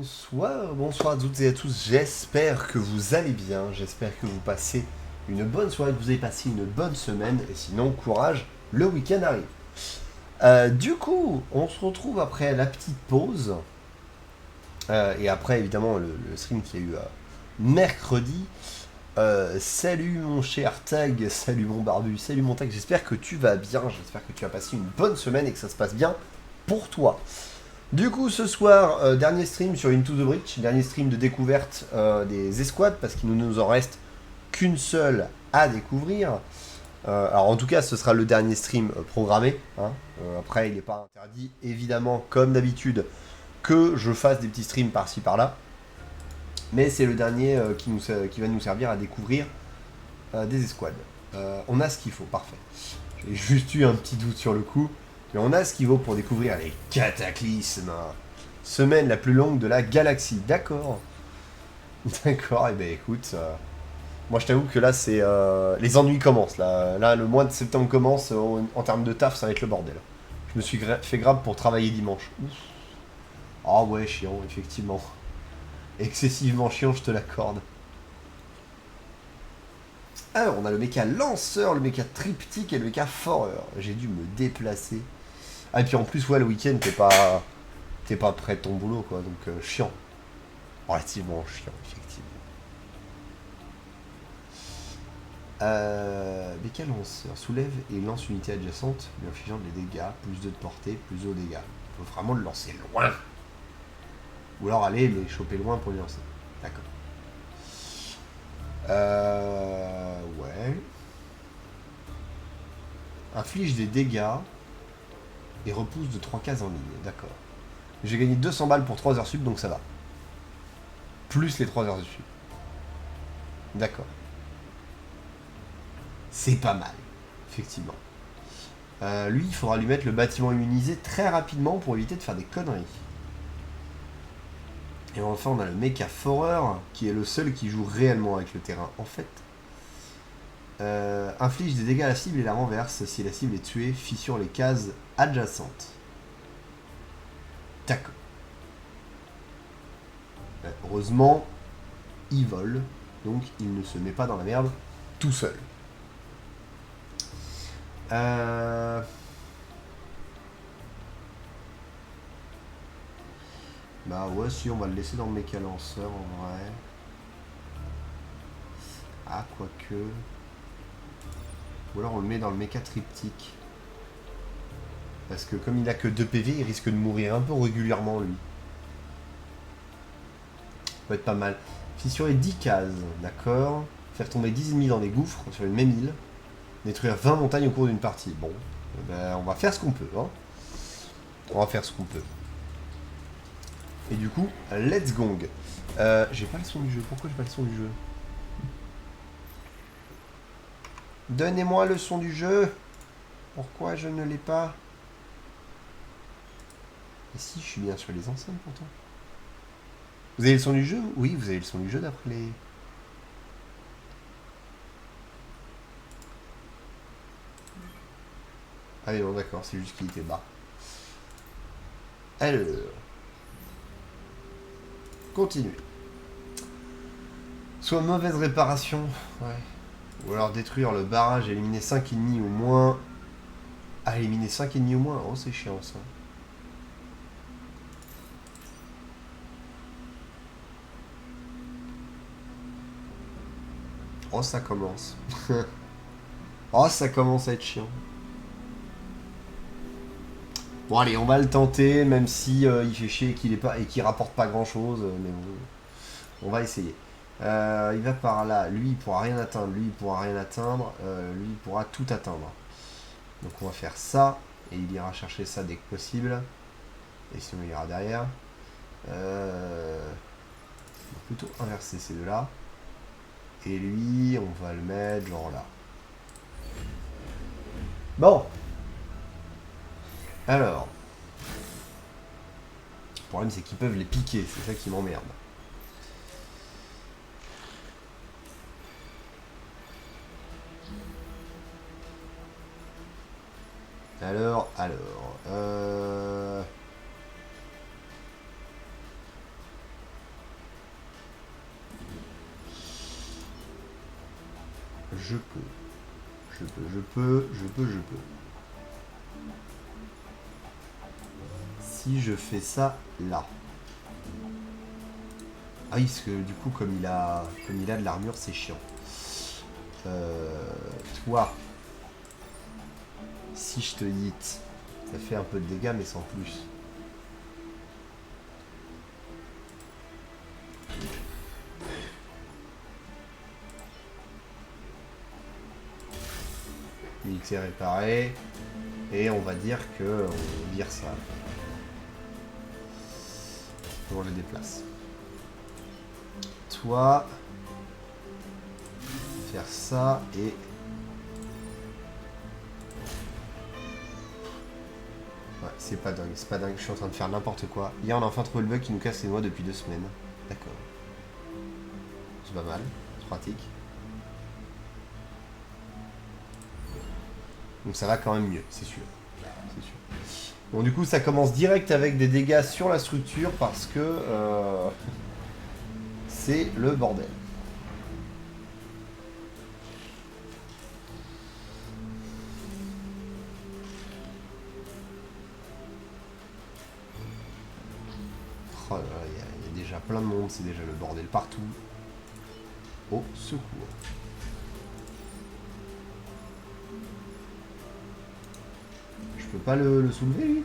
Bonsoir à toutes et à tous, j'espère que vous allez bien, j'espère que vous passez une bonne soirée, que vous avez passé une bonne semaine, et sinon, courage, le week-end arrive. Du coup, on se retrouve après la petite pause, et après évidemment le stream qu'il y a eu mercredi. Salut mon cher Tag, salut mon barbu, salut mon Tag, j'espère que tu vas bien, j'espère que tu as passé une bonne semaine et que ça se passe bien pour toi. Du coup, ce soir, dernier stream sur Into the Breach, dernier stream de découverte des escouades, parce qu'il ne nous en reste qu'une seule à découvrir. Alors en tout cas, ce sera le dernier stream programmé. Hein. Après, il n'est pas interdit, évidemment, comme d'habitude, que je fasse des petits streams par-ci par-là. Mais c'est le dernier qui va nous servir à découvrir des escouades. On a ce qu'il faut, parfait. J'ai juste eu un petit doute sur le coup. Mais on a ce qu'il vaut pour découvrir les cataclysmes. Semaine la plus longue de la galaxie. D'accord. D'accord, et ben écoute. Moi je t'avoue que là c'est. Les ennuis commencent. Là, le mois de septembre commence. En termes de taf, ça va être le bordel. Je me suis fait grave pour travailler dimanche. Ouf. Ah ouais, chiant, effectivement. Excessivement chiant, je te l'accorde. Alors, on a le méca lanceur, le méca triptyque et le méca foreur. J'ai dû me déplacer. Ah, et puis en plus, ouais, le week-end, t'es pas près de ton boulot, quoi. Donc, chiant. Relativement chiant, effectivement. Méca lanceur soulève et lance une unité adjacente, lui infligeant des dégâts, plus 2 de portée, plus 2 de dégâts. Il faut vraiment le lancer loin. Ou alors aller les choper loin pour les lancer. D'accord. Ouais. Inflige des dégâts et repousse de 3 cases en ligne. D'accord. J'ai gagné 200 balles pour 3 heures sup, donc ça va. Plus les 3 heures de sup. D'accord. C'est pas mal, effectivement. Lui, il faudra lui mettre le bâtiment immunisé très rapidement pour éviter de faire des conneries. Et enfin, on a le mecha foreur, qui est le seul qui joue réellement avec le terrain. En fait, inflige des dégâts à la cible et la renverse. Si la cible est tuée, fissure les cases adjacentes. D'accord. Heureusement, il vole, donc il ne se met pas dans la merde tout seul. Bah ouais, si, on va le laisser dans le méca lanceur en vrai. Ah, quoique. Ou alors on le met dans le méca triptyque. Parce que comme il a que 2 PV, il risque de mourir un peu régulièrement lui. Ça peut être pas mal. Fissurer 10 cases, d'accord. Faire tomber 10 ennemis dans des gouffres sur une même île. Détruire 20 montagnes au cours d'une partie. Bon, ben, on va faire ce qu'on peut. Hein. On va faire ce qu'on peut. Et du coup, let's gong. J'ai pas le son du jeu. Pourquoi j'ai pas le son du jeu? Donnez-moi le son du jeu. Pourquoi je ne l'ai pas? Et si, je suis bien sur les enceintes pourtant. Vous avez le son du jeu? Oui, vous avez le son du jeu d'après les... Ah oui, non, d'accord, c'est juste qu'il était bas. Alors... Continue. Soit mauvaise réparation. Ouais. Ou alors détruire le barrage, éliminer 5 ennemis au moins. Ah, éliminer 5 ennemis au moins. Oh, c'est chiant ça. Oh, ça commence. Oh, ça commence à être chiant. Bon, allez, on va le tenter, même si il fait chier et qu'il rapporte pas grand chose. Mais bon, on va essayer. Il va par là. Lui, il pourra rien atteindre. Lui, il pourra rien atteindre. Lui, il pourra tout atteindre. Donc, on va faire ça. Et il ira chercher ça dès que possible. Et sinon, il ira derrière. On va plutôt inverser ces deux-là. Et lui, on va le mettre genre là. Bon. Alors. Le problème, c'est qu'ils peuvent les piquer. C'est ça qui m'emmerde. Alors. Je peux. Je peux. Si je fais ça là. Ah oui, parce que du coup, comme il a de l'armure, c'est chiant. Toi, si je te hit, ça fait un peu de dégâts, mais sans plus. X est réparé. Et on va dire que on vire ça. On le déplace. Toi, faire ça et... Ouais, c'est pas dingue, je suis en train de faire n'importe quoi. Hier on a enfin trouvé le bug qui nous casse les noix depuis 2 semaines. D'accord. C'est pas mal, c'est pratique. Donc ça va quand même mieux, c'est sûr. C'est sûr. Bon, du coup, ça commence direct avec des dégâts sur la structure parce que c'est le bordel. Oh là là, il y a déjà plein de monde, c'est déjà le bordel partout. Au secours. Je peux pas le soulever, lui?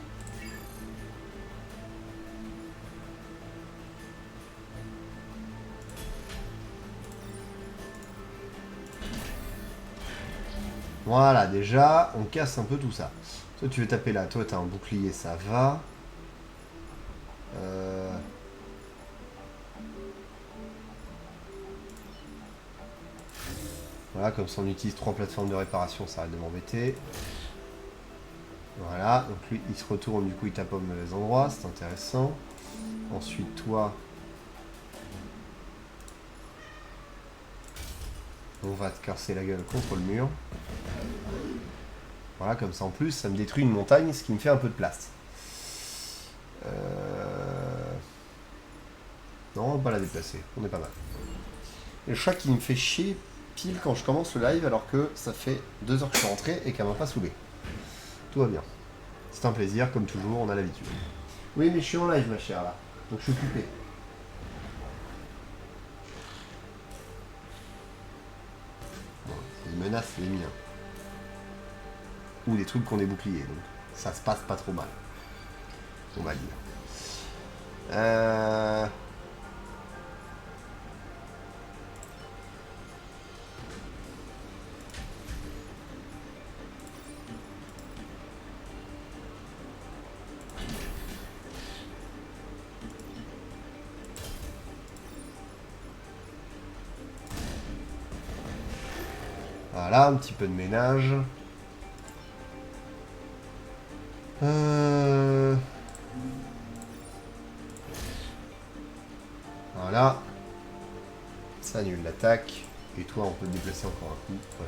Voilà, déjà, on casse un peu tout ça. Toi, tu veux taper là. Toi, t'as un bouclier, ça va. Voilà, comme ça on utilise 3 plateformes de réparation, ça arrête de m'embêter. Voilà, donc lui, il se retourne, du coup, il tape au mauvais endroit, c'est intéressant. Ensuite, toi... On va te casser la gueule contre le mur. Voilà, comme ça en plus, ça me détruit une montagne, ce qui me fait un peu de place. Non, on va pas la déplacer, on est pas mal. Et le chat qui me fait chier pile quand je commence le live, alors que ça fait 2 heures que je suis rentré et qu'elle m'a pas saoulé. Tout va bien. C'est un plaisir, comme toujours, on a l'habitude. Oui, mais je suis en live, ma chère, là. Donc je suis occupé. Bon, il menace les miens. Ou des trucs qu'on est boucliers, donc ça se passe pas trop mal. On va dire. Voilà, un petit peu de ménage. Voilà. Ça annule l'attaque. Et toi, on peut te déplacer encore un coup. Ouais.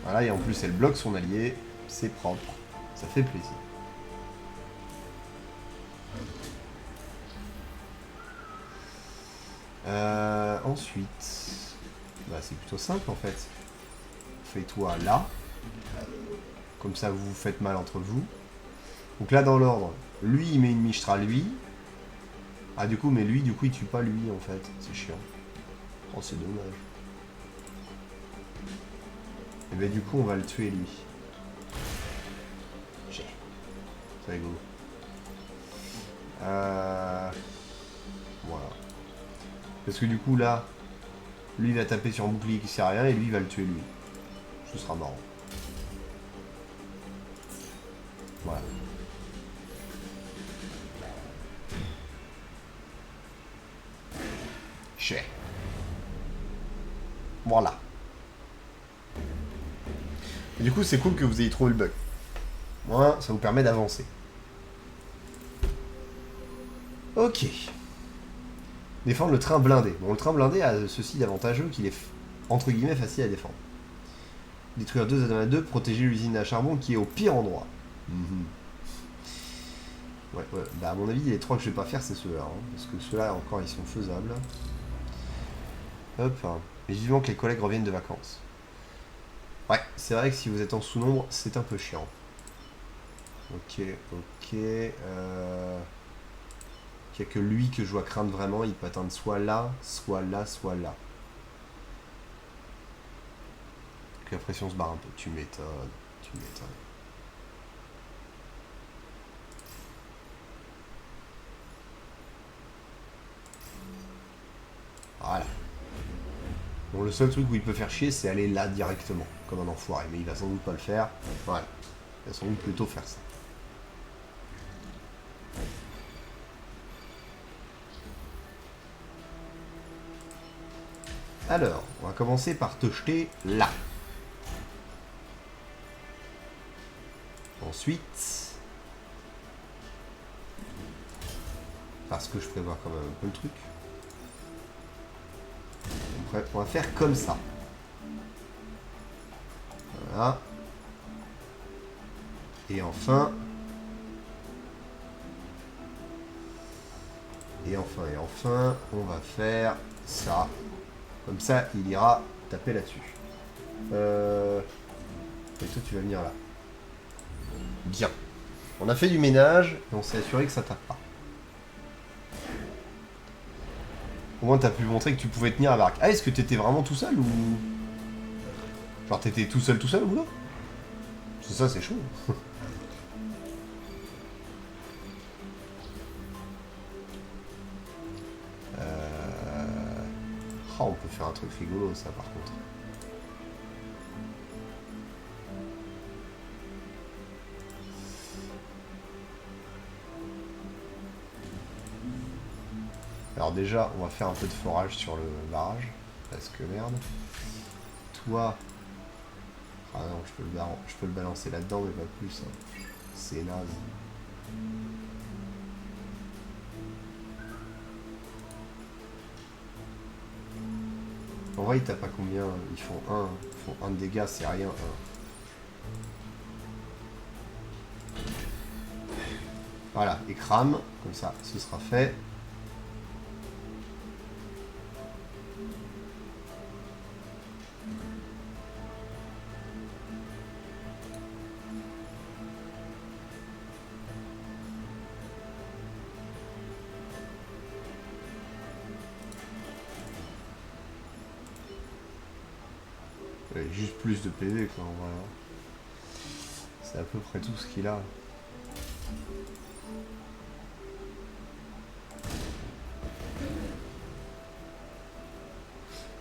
Voilà, et en plus, elle bloque son allié. C'est propre. Ça fait plaisir. Ensuite... Bah, c'est plutôt simple, en fait. Fais-toi là. Comme ça, vous vous faites mal entre vous. Donc là, dans l'ordre, lui, il met une Mistral, lui. Ah, du coup, mais lui, du coup, il tue pas lui, en fait. C'est chiant. Oh, c'est dommage. Et ben du coup, on va le tuer, lui. C'est rigolo. Voilà. Parce que du coup, là, lui, il va taper sur un bouclier qui sert à rien, et lui, il va le tuer, lui. Ce sera marrant. Voilà. Chais. Voilà. Et du coup, c'est cool que vous ayez trouvé le bug. Moi, ça vous permet d'avancer. Ok. Défendre le train blindé. Bon, le train blindé a ceci d'avantageux qu'il est, entre guillemets, facile à défendre. Détruire 2 à 2, protéger l'usine à charbon qui est au pire endroit. Ouais, ouais. Bah, à mon avis, les 3 que je vais pas faire, c'est ceux-là. Hein, parce que ceux-là, encore, ils sont faisables. Hop. Mais vivement que les collègues reviennent de vacances. Ouais, c'est vrai que si vous êtes en sous-nombre, c'est un peu chiant. Ok, ok. Il n'y a que lui que je dois craindre vraiment. Il peut atteindre soit là, soit là, soit là. Que la pression se barre un peu. Tu m'étonnes. Tu m'étonnes. Voilà. Bon, le seul truc où il peut faire chier, c'est aller là directement, comme un enfoiré. Mais il va sans doute pas le faire. Voilà. Il va sans doute plutôt faire ça. Alors, on va commencer par te jeter là. Ensuite, parce que je prévois quand même un peu le truc, on va faire comme ça. Voilà. Et enfin... Et enfin, on va faire ça. Comme ça, il ira taper là-dessus. Et toi, tu vas venir là. Bien. On a fait du ménage et on s'est assuré que ça tape pas. Au moins, t'as pu montrer que tu pouvais tenir la baraque. Ah, est-ce que t'étais vraiment tout seul ou... Genre, t'étais tout seul au boulot? C'est ça, c'est chaud. Oh, on peut faire un truc rigolo, ça, par contre. Alors déjà, on va faire un peu de forage sur le barrage. Parce que merde. Toi... Ah non, je peux le balancer là-dedans, mais pas plus. Hein. C'est naze. En vrai, ils tapent à combien? Ils font un de dégâts, c'est rien. Voilà, et crame, comme ça, ce sera fait. Juste plus de PV, quoi, en vrai. C'est à peu près tout ce qu'il a.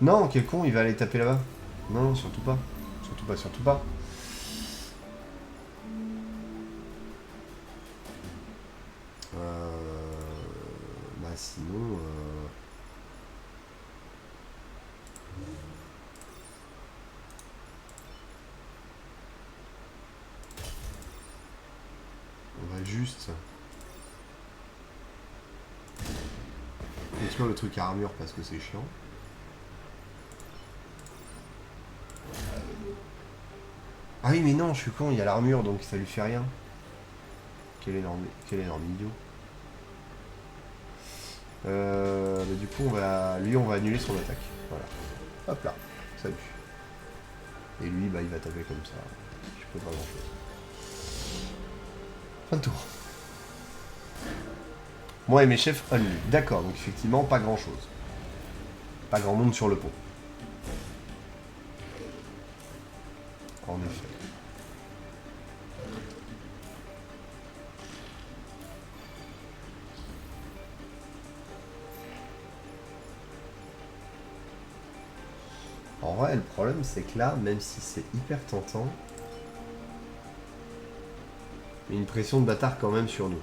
Non, quel con, il va aller taper là-bas. Non, surtout pas. Surtout pas, surtout pas. Bah sinon... On va juste... détruire le truc à armure parce que c'est chiant. Ah oui, mais non, je suis con, il y a l'armure, donc ça lui fait rien. Quel énorme idiot. Bah, du coup, lui, on va annuler son attaque. Voilà. Hop là. Salut. Et lui, bah, il va taper comme ça. Je peux pas grand chose. Fin de tour. Moi et mes chefs annulés. D'accord, donc effectivement, pas grand chose. Pas grand monde sur le pont. En effet. En vrai, le problème, c'est que là, même si c'est hyper tentant, il y a une pression de bâtard quand même sur nous.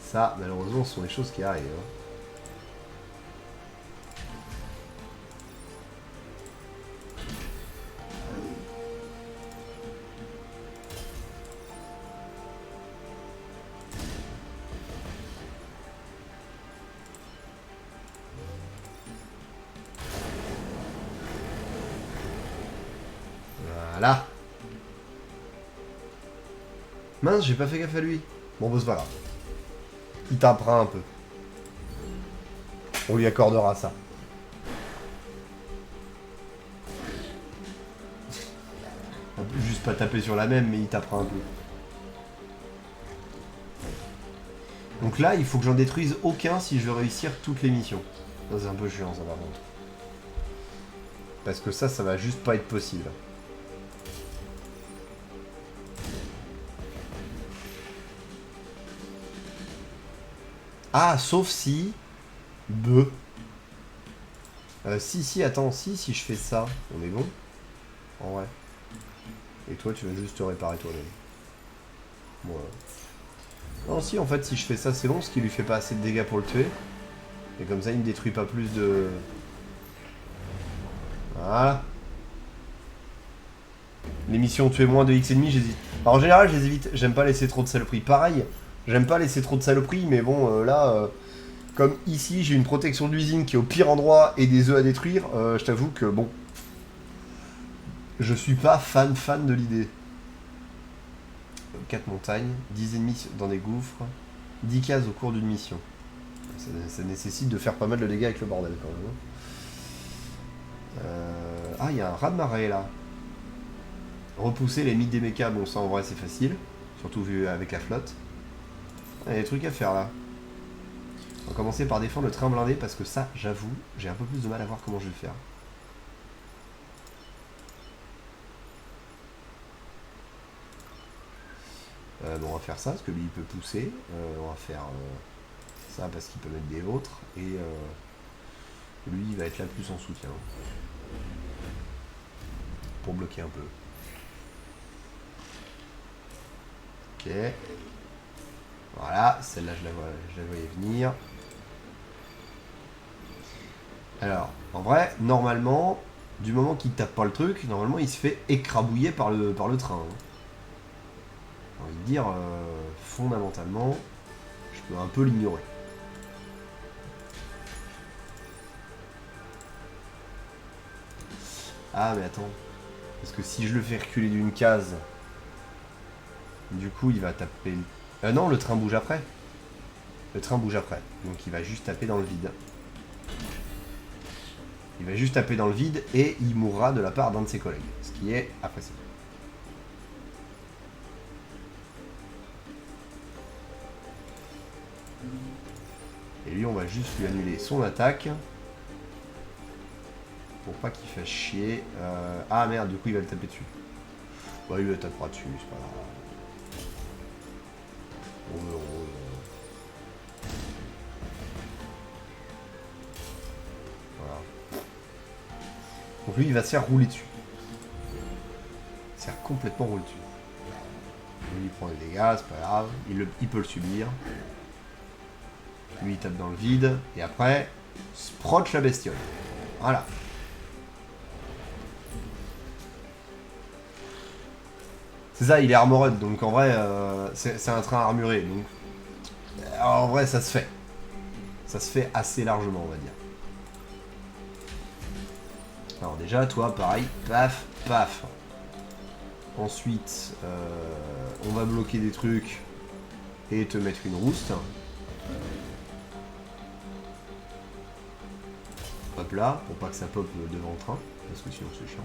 Ça, malheureusement, ce sont des choses qui arrivent. Hein. Voilà. Mince, j'ai pas fait gaffe à lui. Bon, bah, c'est pas grave. Il tapera un peu. On lui accordera ça. On peut juste pas taper sur la même, mais il tapera un peu. Donc là, il faut que j'en détruise aucun si je veux réussir toutes les missions. Ça, c'est un peu chiant, ça, par contre. Parce que ça va juste pas être possible. Ah, sauf si... si, attends, si je fais ça, on est bon. En vrai. Et toi, tu vas juste te réparer toi-même. Voilà. Non, si, en fait, si je fais ça, c'est bon, ce qui lui fait pas assez de dégâts pour le tuer. Et comme ça, il me détruit pas plus de... Voilà. Les missions tuer moins de X ennemis, j'hésite. Alors, en général, je les évite. J'aime pas laisser trop de saloperies. Pareil, j'aime pas laisser trop de saloperies, mais bon, là... comme ici, j'ai une protection d'usine qui est au pire endroit et des œufs à détruire, je t'avoue que, bon... Je suis pas fan de l'idée. 4 montagnes, 10 ennemis dans des gouffres, 10 cases au cours d'une mission. Ça nécessite de faire pas mal de dégâts avec le bordel quand même. Ah, il y a un raz-de-marée là. Repousser les mythes des mechas, bon ça en vrai c'est facile. Surtout vu avec la flotte. Il y a des trucs à faire là. On va commencer par défendre le train blindé parce que ça, j'avoue, j'ai un peu plus de mal à voir comment je vais le faire. Bon, on va faire ça parce que lui il peut pousser. On va faire ça parce qu'il peut mettre des vôtres. Et lui il va être là plus en soutien. Pour bloquer un peu. Ok. Voilà, celle-là je la voyais venir. Alors, en vrai, normalement, du moment qu'il tape pas le truc, normalement il se fait écrabouiller par le train. J'ai envie de dire, fondamentalement, je peux un peu l'ignorer. Ah mais attends, parce que si je le fais reculer d'une case, du coup il va taper... non, le train bouge après. Le train bouge après, donc il va juste taper dans le vide. Il va juste taper dans le vide et il mourra de la part d'un de ses collègues, ce qui est apprécié. Et lui, on va juste lui annuler son attaque. Pour pas qu'il fasse chier. Ah merde, du coup, il va le taper dessus. Bah, il le tapera dessus, c'est pas grave. Voilà. Donc lui, il va se faire rouler dessus. Il se faire complètement rouler dessus. Lui, il prend des dégâts, c'est pas grave. Il peut le subir. Lui, il tape dans le vide. Et après, sproche la bestiole. Voilà. C'est ça, il est armored, donc en vrai, c'est un train armuré. Donc, en vrai, ça se fait. Ça se fait assez largement, on va dire. Alors déjà, toi, pareil, paf, paf. Ensuite, on va bloquer des trucs et te mettre une rouste. Hop là, pour pas que ça pop devant le train, parce que sinon c'est chiant.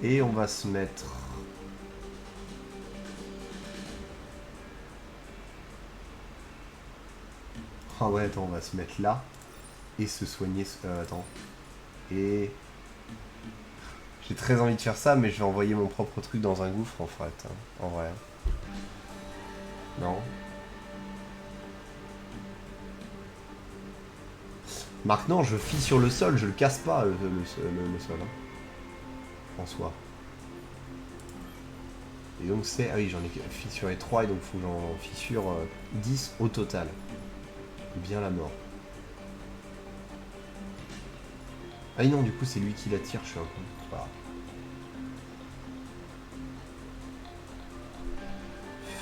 Et on va se mettre... Ah ouais, attends, on va se mettre là et se soigner... attends. Et... J'ai très envie de faire ça, mais je vais envoyer mon propre truc dans un gouffre en fait, hein, en vrai. Non. Maintenant, je fie sur le sol, je le casse pas le sol, hein, en soi. Et donc c'est... Ah oui, j'en ai fissuré 3 et donc il faut que j'en fissure 10 au total. Bien la mort. Ah non, du coup c'est lui qui la tire, je suis un con. Voilà.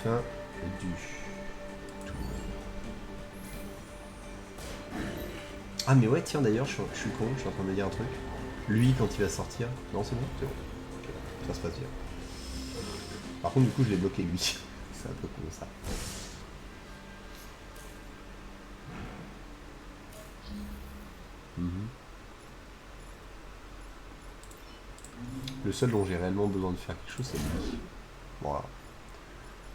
Fin du tour. Ah mais ouais, tiens d'ailleurs, je suis con, je suis en train de me dire un truc. Lui, quand il va sortir... Non, c'est bon, c'est bon. Okay. Ça se passe bien. Par contre, du coup, je l'ai bloqué lui. C'est un peu comme ça. Le seul dont j'ai réellement besoin de faire quelque chose, c'est lui. Voilà.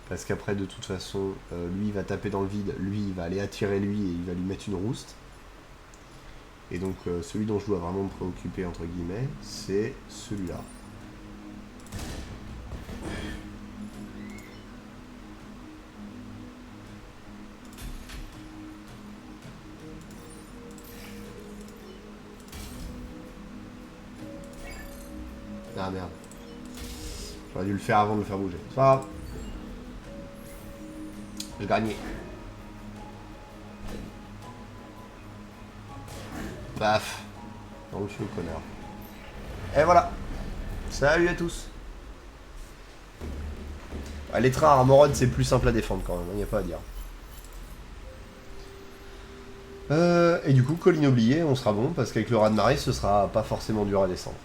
Parce qu'après, de toute façon, lui, il va taper dans le vide. Lui, il va aller attirer lui et il va lui mettre une rouste. Et donc, celui dont je dois vraiment me préoccuper, entre guillemets, c'est celui-là. Ah merde. J'aurais dû le faire avant de le faire bouger. C'est pas grave. Je gagnais. Paf. Donc je suis le connard. Et voilà. Salut à tous. Ah, les trains Armorod, c'est plus simple à défendre quand même, il n'y a pas à dire. Et du coup, colline oubliée, on sera bon, parce qu'avec le raz de marée, ce sera pas forcément dur à descendre.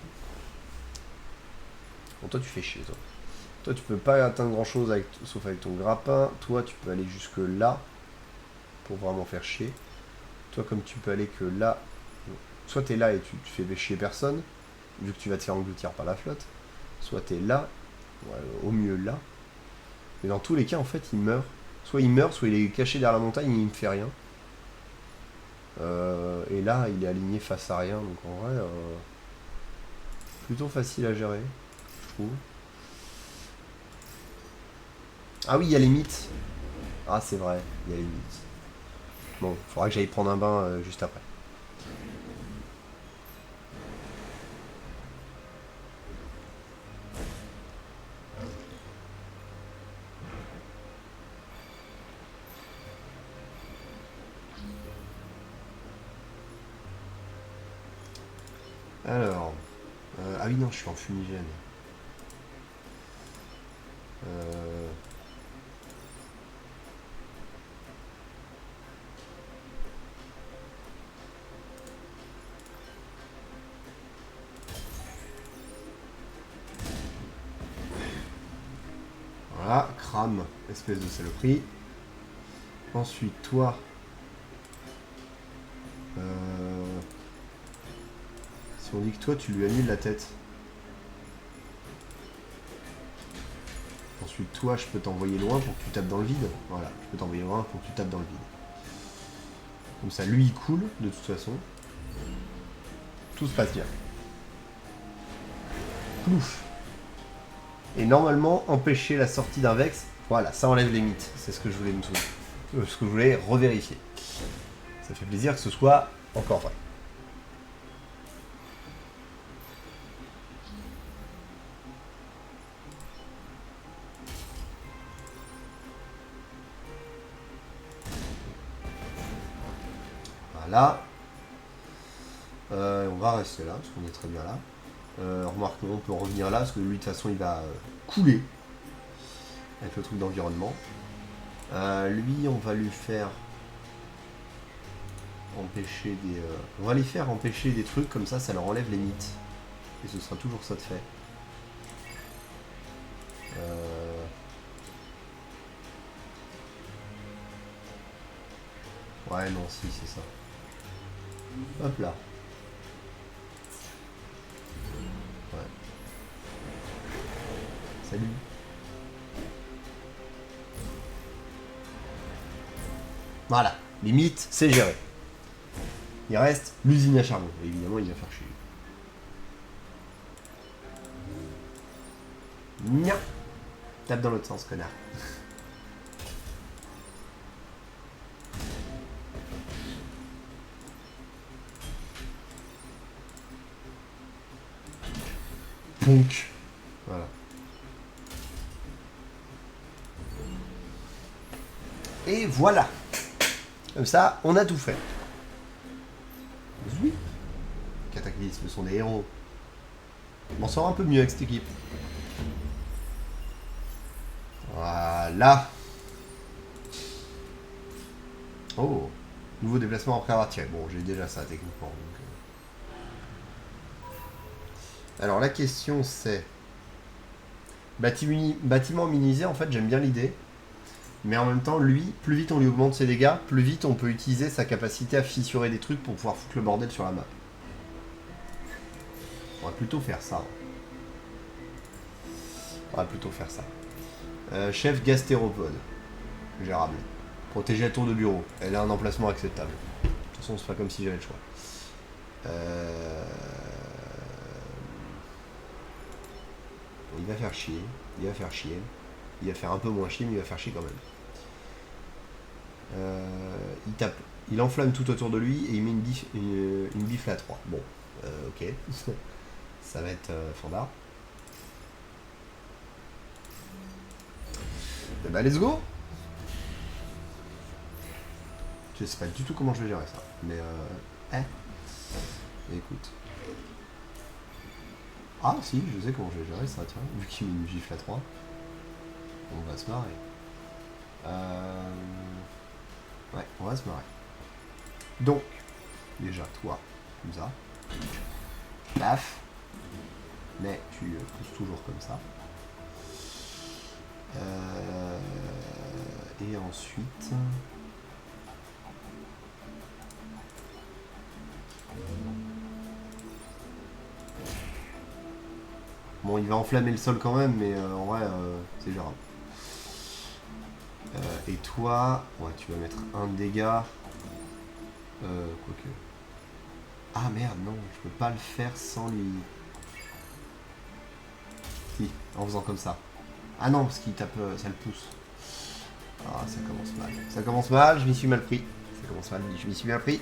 Bon, toi, tu fais chier, toi. Toi, tu peux pas atteindre grand chose avec, sauf avec ton grappin. Toi, tu peux aller jusque là, pour vraiment faire chier. Toi, comme tu peux aller que là, soit t'es là et tu fais chier personne, vu que tu vas te faire engloutir par la flotte. Soit t'es là, ouais, au mieux là. Mais dans tous les cas, en fait, il meurt. Soit il meurt, soit il est caché derrière la montagne et il ne fait rien. Et là, il est aligné face à rien. Donc en vrai, plutôt facile à gérer, je trouve. Ah oui, il y a les mythes. Ah, c'est vrai, il y a les mythes. Bon, faudra que j'aille prendre un bain juste après. Alors, ah oui, non, je suis en fumigène. Voilà, crame, espèce de saloperie. Ensuite, toi. Si on dit que toi, tu lui annules la tête. Ensuite, toi, je peux t'envoyer loin pour que tu tapes dans le vide. Voilà, je peux t'envoyer loin pour que tu tapes dans le vide. Comme ça, lui, il coule, de toute façon. Tout se passe bien. Plouf. Et normalement, empêcher la sortie d'un Vex, voilà, ça enlève les mythes. C'est ce que je voulais me souvenir. Ce que je voulais revérifier. Ça fait plaisir que ce soit encore vrai. Voilà. On va rester là, parce qu'on est très bien là. Remarque, on peut revenir là, parce que lui, de toute façon, il va couler. Avec le truc d'environnement. Lui, on va lui faire empêcher des... on va les faire empêcher des trucs, comme ça leur enlève les mythes. Et ce sera toujours ça de fait. Ouais, non, si, c'est ça. Hop là. Ouais. Salut. Voilà, limite, c'est géré. Il reste l'usine à charbon. Et évidemment, il va faire chier. Nya. Tape dans l'autre sens, connard. Ponk. Voilà. Et voilà. Comme ça, on a tout fait. Oui. Cataclysme sont des héros. On m'en sort un peu mieux avec cette équipe. Voilà. Oh. Nouveau déplacement après avoir tiré. Bon, j'ai déjà ça techniquement. Donc, alors la question c'est... Bâtiment minimisé, en fait, j'aime bien l'idée. Mais en même temps, lui, plus vite on lui augmente ses dégâts, plus vite on peut utiliser sa capacité à fissurer des trucs pour pouvoir foutre le bordel sur la map. On va plutôt faire ça. On va plutôt faire ça. Chef gastéropode. Gérable. Protéger la tour de bureau. Elle a un emplacement acceptable. De toute façon, c'est pas comme si j'avais le choix. Il va faire chier. Il va faire chier. Il va faire un peu moins chier, mais il va faire chier quand même. Il tape. Il enflamme tout autour de lui et il met une bifle à 3. Bon, ok. Ça va être fandard. Et bah let's go. Je sais pas du tout comment je vais gérer ça. Mais écoute. Ah si, je sais comment je vais gérer ça, tiens. Vu qu'il met une gifle à 3. On va se marrer. Ouais, on va se marrer. Donc, déjà, toi, comme ça. Paf. Mais tu pousses toujours comme ça. Et ensuite... Bon, il va enflammer le sol quand même, mais en vrai, c'est gérable. Et toi, ouais, tu vas mettre un dégât. Quoique. Ah merde, non, je peux pas le faire sans lui. Si, en faisant comme ça. Ah non, parce qu'il tape, ça le pousse. Ah, ça commence mal. Ça commence mal, je m'y suis mal pris. Ça commence mal, je m'y suis mal pris.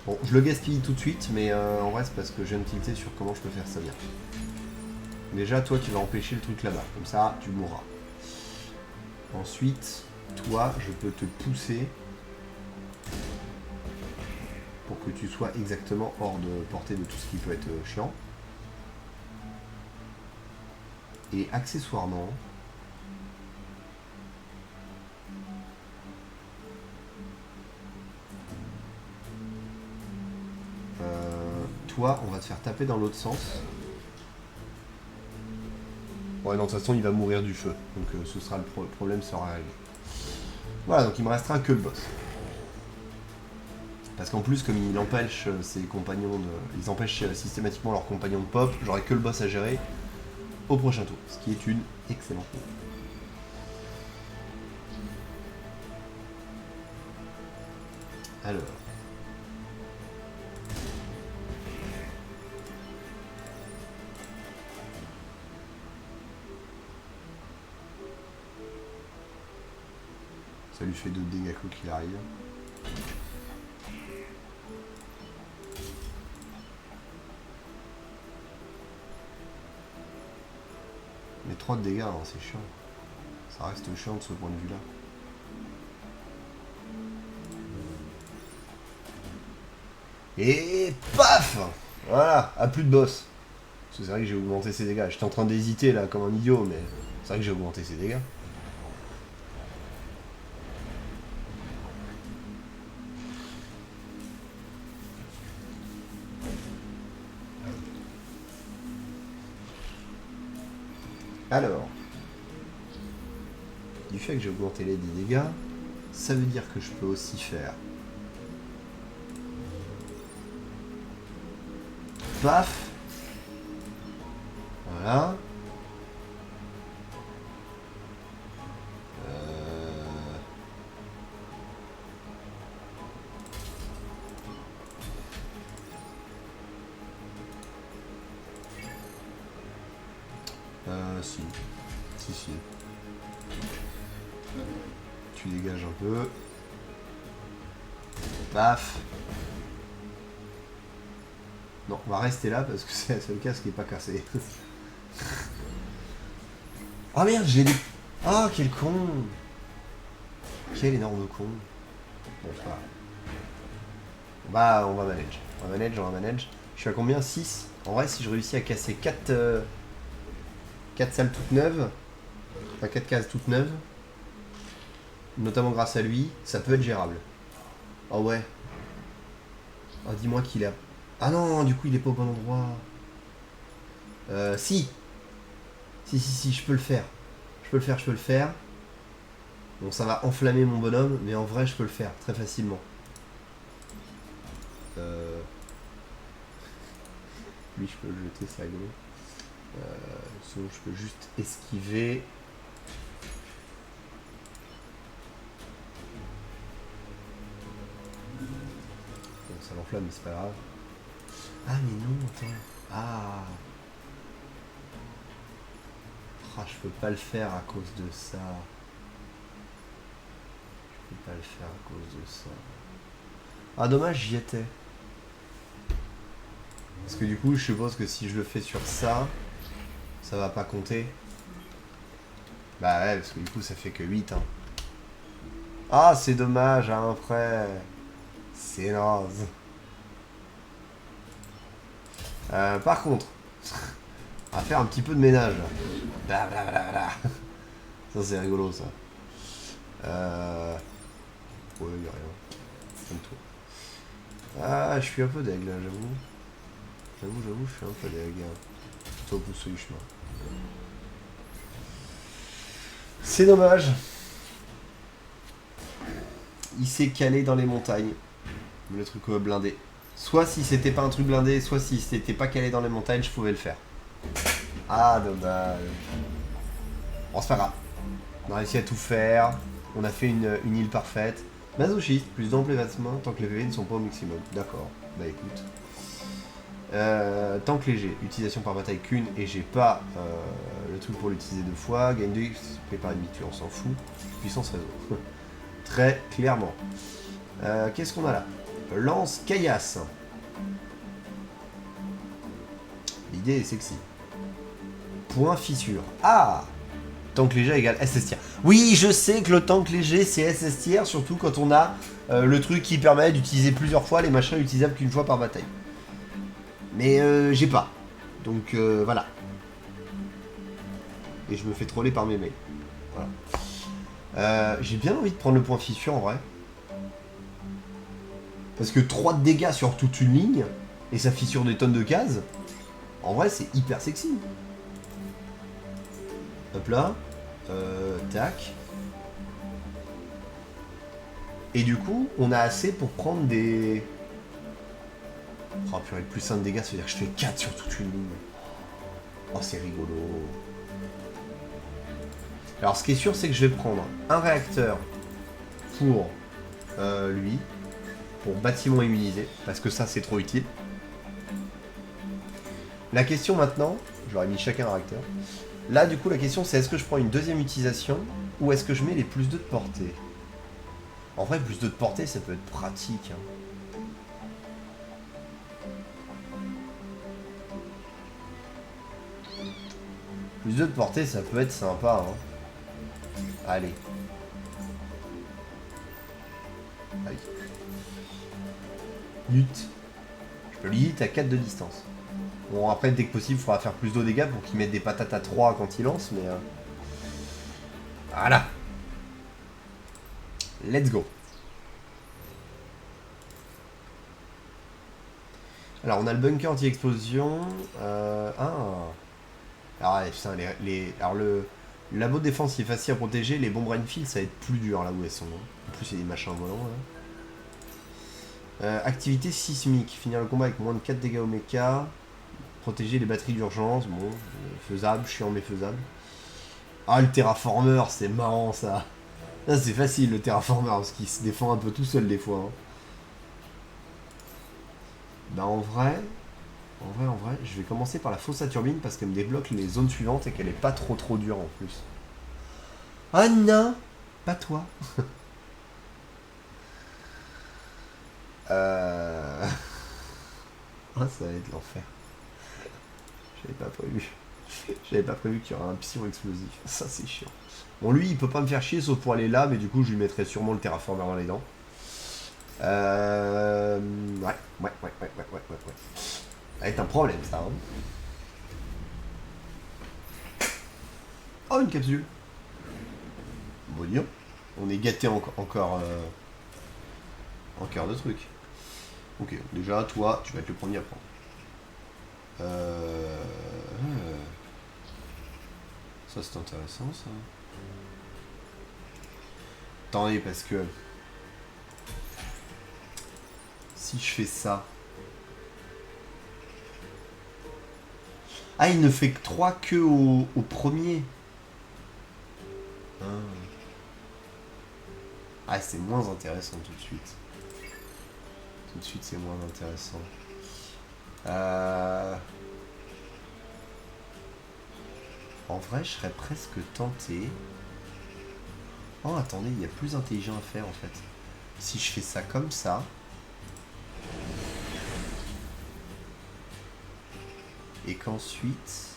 Bon, je le gaspille tout de suite, mais en vrai, c'est parce que je viens de tilter sur comment je peux faire ça bien. Déjà, toi, tu vas empêcher le truc là-bas. Comme ça, tu mourras. Ensuite, toi, je peux te pousser pour que tu sois exactement hors de portée de tout ce qui peut être chiant. Et accessoirement... toi, on va te faire taper dans l'autre sens. Ouais, non, de toute façon, il va mourir du feu. Donc ce sera le problème sera réglé. Voilà, donc il me restera que le boss. Parce qu'en plus, comme il empêche ses compagnons de... Ils empêchent systématiquement leurs compagnons de pop, j'aurai que le boss à gérer au prochain tour. Ce qui est une excellente nouvelle. Alors... Ça lui fait 2 dégâts quoi qu'il arrive. Mais 3 de dégâts, hein, c'est chiant. Ça reste chiant de ce point de vue-là. Et paf! Voilà, à plus de boss. Parce que c'est vrai que j'ai augmenté ses dégâts. J'étais en train d'hésiter là comme un idiot, mais c'est vrai que j'ai augmenté ses dégâts. Alors, du fait que j'ai augmenté les 10 dégâts, ça veut dire que je peux aussi faire... Paf! Voilà. Si. Si. Tu dégages un peu. Paf. Non, on va rester là parce que c'est la seule case qui n'est pas cassée. Oh merde, j'ai des... Oh, quel con! Quel énorme con. Bon, c'est pas grave. On va manage. On va manage. Je suis à combien? 6. En vrai, si je réussis à casser 4 salles toutes neuves, enfin 4 cases toutes neuves, notamment grâce à lui, ça peut être gérable. Oh ouais. Oh, dis-moi qu'il a... Ah non, du coup, il est pas au bon endroit. Si, je peux le faire. Je peux le faire. Bon, ça va enflammer mon bonhomme, mais en vrai, je peux le faire très facilement. Lui, je peux le jeter, c'est rigolo. Sinon, je peux juste esquiver. Bon, ça l'enflamme, mais c'est pas grave. Ah, mais non, attends. Ah. Ah, je peux pas le faire à cause de ça. Je peux pas le faire à cause de ça. Ah, dommage, j'y étais. Parce que du coup, je suppose que si je le fais sur ça, ça va pas compter. Bah ouais, parce que du coup, ça fait que 8. Hein. Ah, c'est dommage, hein, après. C'est naze. Par contre, on va faire un petit peu de ménage. Là. Blablabla. Ça, c'est rigolo, ça. Ouais, y'a rien. Comme tout. Ah, je suis un peu deg, là, j'avoue. J'avoue, je suis un peu deg. Plutôt pousse du chemin. C'est dommage. Il s'est calé dans les montagnes. Le truc blindé. Soit si c'était pas un truc blindé, soit si c'était pas calé dans les montagnes, je pouvais le faire. Ah, dommage. Bon, c'est pas grave. On a réussi à tout faire. On a fait une île parfaite. Masochiste, plus d'amples vêtements tant que les PV ne sont pas au maximum. D'accord. Bah écoute. Tank léger, utilisation par bataille qu'une et j'ai pas le truc pour l'utiliser deux fois. Gagne 2 prépare une demi-tue, on s'en fout. Puissance réseau. Très clairement. Qu'est-ce qu'on a là? Lance caillasse. L'idée est sexy. Point fissure. Ah! Tank léger égale SS tier. Oui, je sais que le tank léger c'est SS tier, surtout quand on a le truc qui permet d'utiliser plusieurs fois les machins utilisables qu'une fois par bataille. Mais j'ai pas. Donc voilà. Et je me fais troller par mes mails. Voilà. J'ai bien envie de prendre le point fissure en vrai. Parce que 3 de dégâts sur toute une ligne, et ça fissure des tonnes de cases, en vrai c'est hyper sexy. Hop là. Tac. Et du coup, on a assez pour prendre des... Oh purée, plus 1 de dégâts, ça veut dire que je fais 4 sur toute une ligne. Oh, c'est rigolo. Alors, ce qui est sûr, c'est que je vais prendre un réacteur pour lui, pour bâtiment immunisé, parce que ça, c'est trop utile. La question maintenant, j'aurais mis chacun un réacteur. Là, du coup, la question, c'est est-ce que je prends une deuxième utilisation ou est-ce que je mets les plus 2 de portée? En vrai, plus 2 de portée, ça peut être pratique. Hein. Plus 2 de portée, ça peut être sympa. Hein. Allez. Aïe. Lutte. Je peux lui hit à 4 de distance. Bon, après, dès que possible, il faudra faire plus de dégâts pour qu'il mette des patates à 3 quand il lance, mais... Voilà. Let's go. Alors, on a le bunker anti-explosion. Alors, ouais, putain, alors, le labo de défense, il est facile à protéger. Les bombes Rainfield, ça va être plus dur là où elles sont. En plus, il y a des machins volants. Là. Activité sismique. Finir le combat avec moins de 4 dégâts au mecha. Protéger les batteries d'urgence. Bon, faisable, chiant mais faisable. Ah, le terraformer, c'est marrant ça. Ah, c'est facile le terraformer parce qu'il se défend un peu tout seul des fois. Hein. Bah en vrai, je vais commencer par la fosse à turbine parce qu'elle me débloque les zones suivantes et qu'elle est pas trop dure en plus. Ah non, pas toi. Ah, ça va être l'enfer. J'avais pas prévu qu'il y aurait un psy explosif. Ça c'est chiant. Bon lui il peut pas me faire chier sauf pour aller là, mais du coup je lui mettrai sûrement le terraformer dans les dents. Ouais. Ça va être un problème ça. Hein. Oh une capsule. Bon dis donc. On est gâté encore en cœur de truc. Ok, déjà toi tu vas être le premier à prendre. Ça c'est intéressant ça. Attendez parce que si je fais ça, Ah, il ne fait que 3 que au premier. Ah, ah c'est moins intéressant tout de suite. Tout de suite, c'est moins intéressant. En vrai, je serais presque tenté. Oh, attendez, il y a plus intelligent à faire en fait. Si je fais ça comme ça. Et qu'ensuite...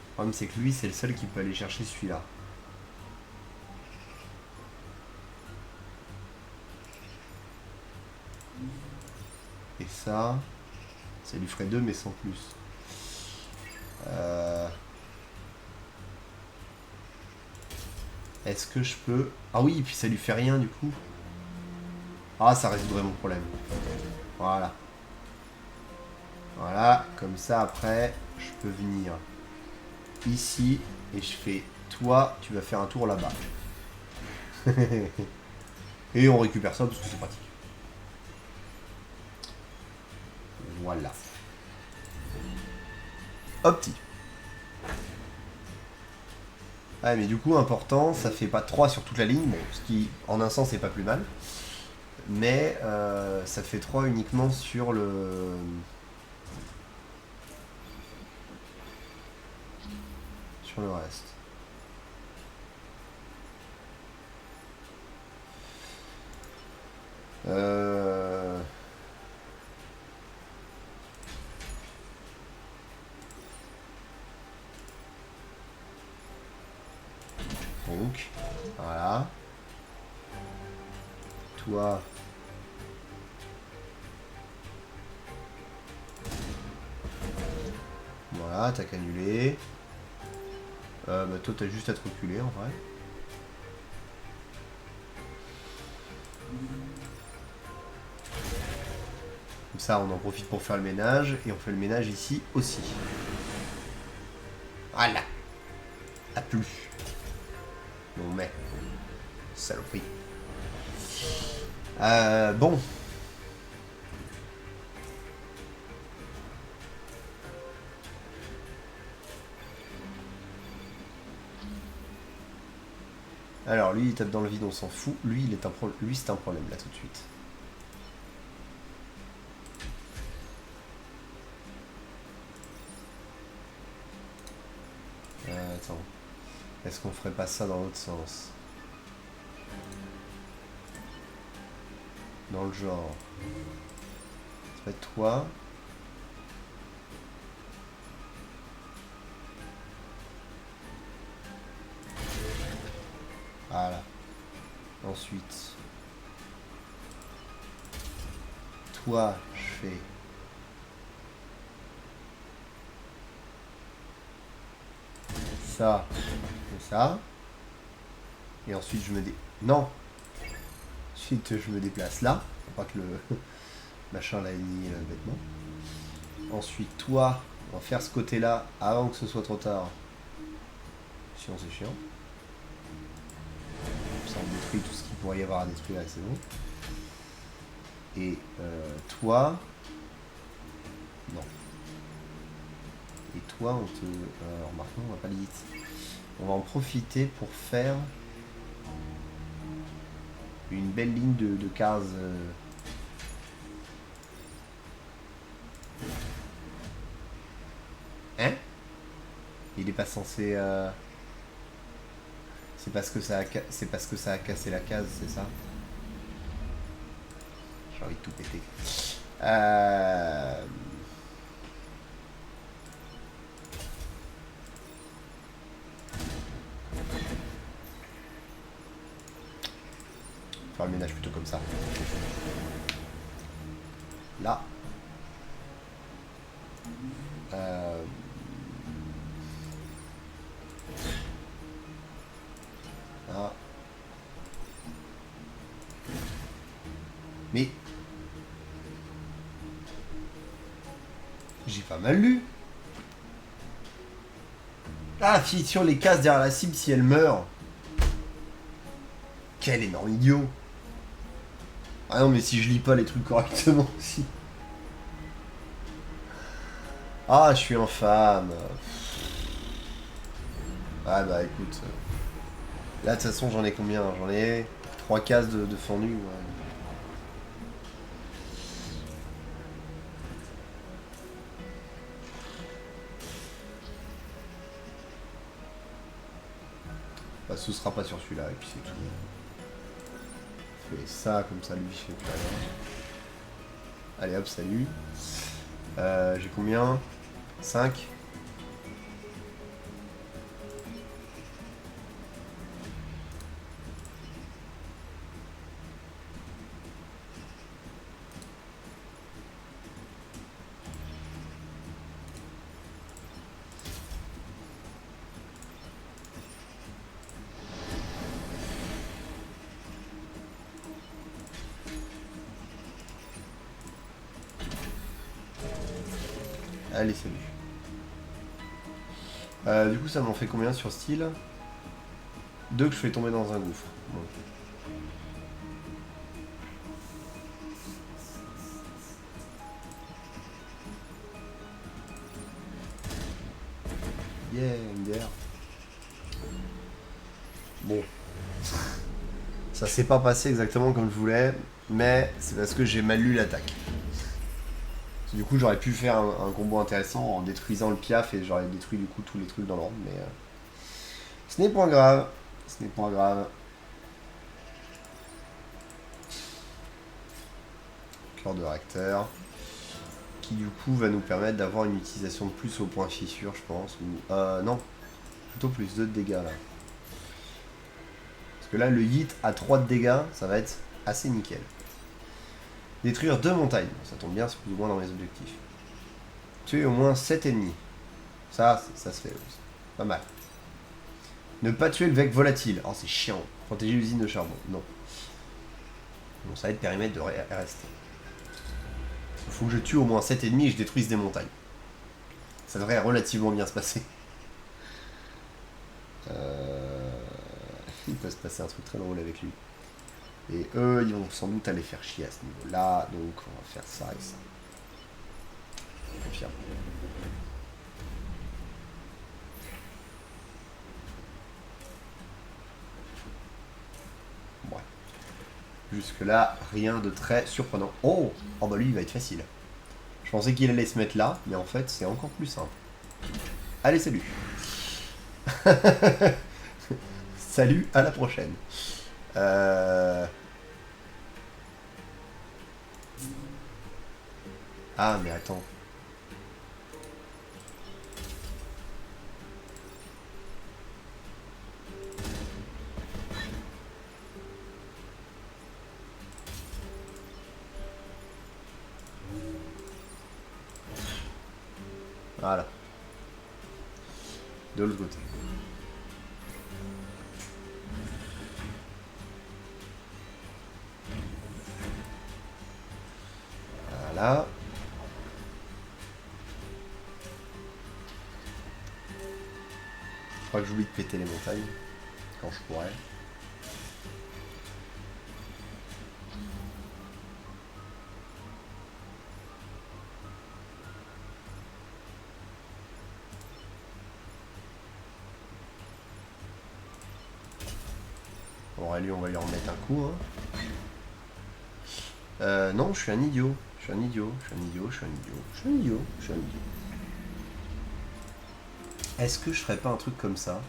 Le problème, c'est que lui, c'est le seul qui peut aller chercher celui-là. Et ça lui ferait 2 mais sans plus. Est-ce que je peux... Ah oui, et puis ça lui fait rien du coup. Ah, ça résoudrait mon problème. Voilà. Voilà, comme ça après, je peux venir ici et je fais... Toi, tu vas faire un tour là-bas. Et on récupère ça parce que c'est pratique. Voilà. Opti. Ah mais du coup important, ça fait pas 3 sur toute la ligne, bon, ce qui en un sens c'est pas plus mal. Mais ça fait 3 uniquement sur le... Sur le reste. Donc, voilà. Toi... Voilà, t'as qu'annulé. Bah toi t'as juste à te reculer en vrai. Comme ça on en profite pour faire le ménage. Et on fait le ménage ici aussi. Voilà. A plus. Bon mais. Saloperie. Bon. Alors lui il tape dans le vide, on s'en fout. Lui il est lui c'est un problème là tout de suite. Attends. Est-ce qu'on ferait pas ça dans l'autre sens? Dans le genre. Ça va être toi. Voilà. Ensuite. Toi, je fais... Ça. Comme ça. Et ensuite je me Non. Ensuite je me déplace là. Pour pas que le machin l'a mis bêtement. Ensuite toi, on va faire ce côté là avant que ce soit trop tard. Sinon c'est chiant. Ça on détruit tout ce qu'il pourrait y avoir à détruire et c'est bon. Et toi... Non. Et toi on te... remarque, on va pas le hit. On va en profiter pour faire une belle ligne de cases. Hein? Il est pas censé... C'est parce que ça a cassé la case, c'est ça? J'ai envie de tout péter. Faire le ménage plutôt comme ça. Là. Là. Mais... J'ai pas mal lu. Ah, finition les cases derrière la cible si elle meurt. Quel énorme idiot. Ah non, mais si je lis pas les trucs correctement aussi. Ah, je suis infâme. Ah bah écoute. Là, de toute façon, j'en ai combien? J'en ai 3 cases de fendu. Ouais. Bah, ce sera pas sur celui-là, et puis c'est tout. Je fais ça, comme ça, lui, je fais plus rien. Allez hop, salut. J'ai combien? 5. Allez, salut. Du coup, ça m'en fait combien sur style? 2 que je fais tomber dans un gouffre. Bon. Yeah, une bière. Bon. Ça s'est pas passé exactement comme je voulais, mais c'est parce que j'ai mal lu l'attaque. Du coup, j'aurais pu faire un combo intéressant en détruisant le piaf et j'aurais détruit du coup tous les trucs dans l'ordre, mais ce n'est pas grave. Ce n'est pas grave. Cœur de réacteur. Qui du coup va nous permettre d'avoir une utilisation de plus au point fissure, je pense. Ou, non, plutôt plus 2 de dégâts là. Parce que là, le hit à 3 de dégâts, ça va être assez nickel. Détruire 2 montagnes. Ça tombe bien, c'est plus ou moins dans mes objectifs. Tuer au moins 7 ennemis. Ça se fait aussi. Pas mal. Ne pas tuer le vec volatile. Oh, c'est chiant. Protéger l'usine de charbon. Non. Bon, ça va être périmètre de RST. Il faut que je tue au moins 7 ennemis et je détruise des montagnes. Ça devrait relativement bien se passer. Il peut se passer un truc très drôle avec lui. Et eux, ils vont sans doute aller faire chier à ce niveau-là. Donc, on va faire ça et ça. Je confirme. Ouais. Jusque-là, rien de très surprenant. Oh! Oh bah lui, il va être facile. Je pensais qu'il allait se mettre là, mais en fait, c'est encore plus simple. Allez, salut! Salut, à la prochaine. Ah, mais attends. Voilà. De l'autre côté. Voilà. Je crois que j'oublie de péter les montagnes. Quand je pourrais. Bon, lui, on va lui remettre un coup. Hein. Non, je suis un idiot. Je suis un idiot. Je suis un idiot. Je suis un idiot. Je suis un idiot. Je suis un idiot. Est-ce que je ferais pas un truc comme ça?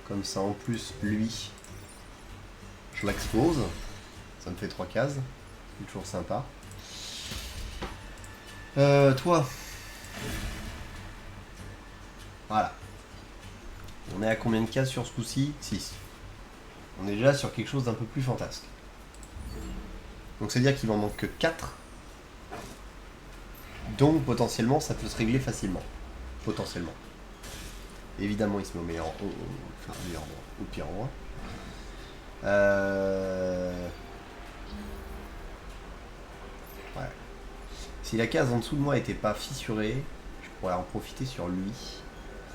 Comme ça, en plus, lui, je l'expose. Ça me fait 3 cases. C'est toujours sympa. Toi. Voilà. On est à combien de cases sur ce coup-ci? 6. On est déjà sur quelque chose d'un peu plus fantasque. Donc c'est-à-dire qu'il m'en manque que 4. Donc potentiellement ça peut se régler facilement. Potentiellement. Évidemment il se met au meilleur enfin, au meilleur endroit. Au pire endroit. Ouais. Si la case en dessous de moi était pas fissurée, je pourrais en profiter sur lui.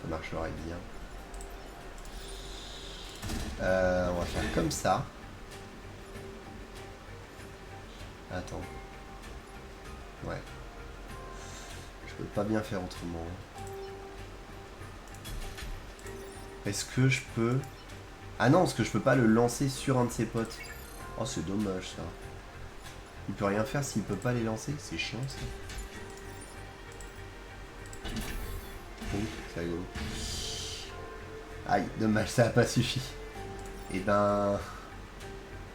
Ça marcherait bien. On va faire comme ça. Attends. Ouais. Je peux pas bien faire autrement. Est-ce que je peux... Ah non, parce que je peux pas le lancer sur un de ses potes. Oh, c'est dommage ça. Il peut rien faire s'il peut pas les lancer. C'est chiant ça. Oh, c'est rigolo. Aïe, dommage, ça a pas suffi. Et ben...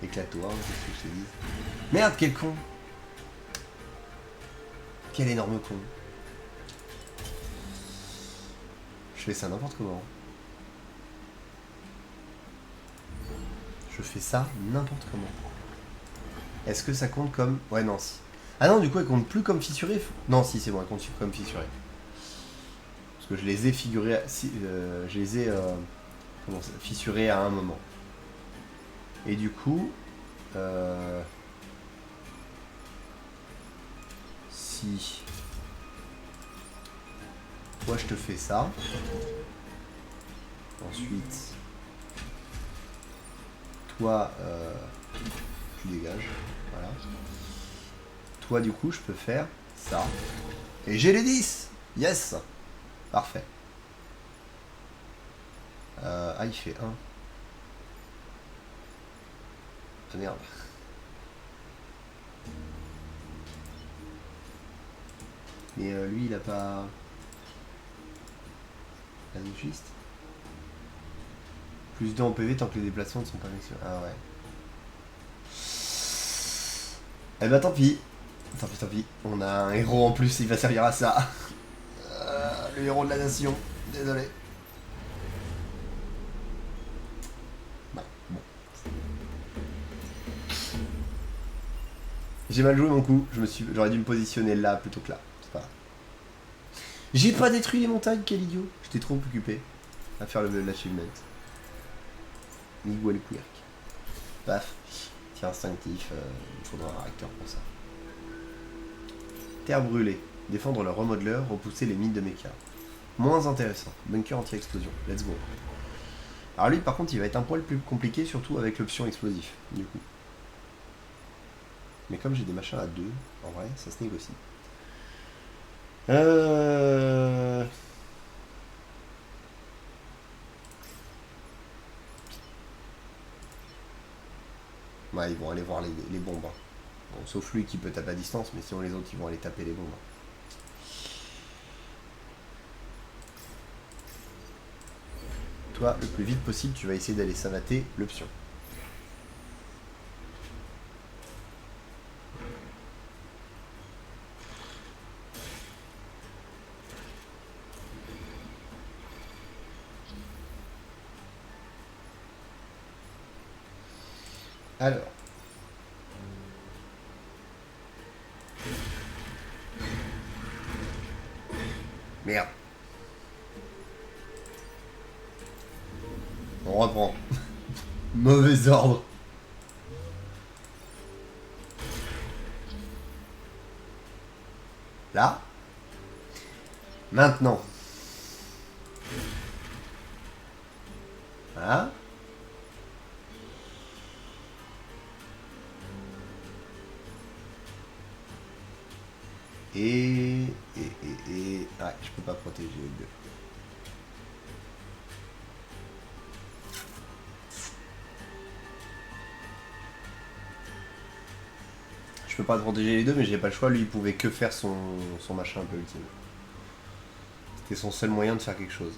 Éclate-toi, qu'est-ce que je te dis. Merde, quel con. Quel énorme con. Je fais ça n'importe comment. Je fais ça n'importe comment. Est-ce que ça compte comme... Ouais, non, si. Ah non, du coup, elle compte plus comme fissuré. Non, si, c'est bon, elle compte comme fissuré. Parce que je les ai figurés... je les ai... comment ça, fissurés à un moment. Et du coup... si... Toi, je te fais ça. Ensuite... Toi, tu dégages. Voilà. Toi, du coup, je peux faire ça. Et j'ai les 10. Yes. Parfait. Ah, il fait 1. Ah, merde. Mais lui, il a pas... Azochiste. Plus 2 en PV tant que les déplacements ne sont pas maximum. Ah ouais. Eh bah tant pis. Tant pis, tant pis. On a un héros en plus, il va servir à ça. Le héros de la nation. Désolé. Bah, bon. J'ai mal joué mon coup. J'aurais dû me positionner là plutôt que là. C'est pas grave. J'ai pas détruit les montagnes, quel idiot. J'étais trop occupé à faire l'achievement. Miguel Quirk. Paf. Tir instinctif. Il faudra un réacteur pour ça. Terre brûlée. Défendre le remodeleur, repousser les mines de mecha. Moins intéressant. Bunker anti-explosion. Let's go. Alors lui, par contre, il va être un poil plus compliqué, surtout avec l'option explosif, du coup. Mais comme j'ai des machins à 2, en vrai, ça se négocie. Ouais, ils vont aller voir les bombes. Hein. Bon, sauf lui qui peut taper à distance, mais sinon les autres, ils vont aller taper les bombes. Toi, le plus vite possible, tu vas essayer d'aller savater l'option. Alors. Merde. On reprend. Mauvais ordre. Là. Maintenant. Voilà. Ouais, je peux pas protéger les deux. Je peux pas protéger les deux, mais j'ai pas le choix. Lui, il pouvait que faire son machin un peu ultime. C'était son seul moyen de faire quelque chose.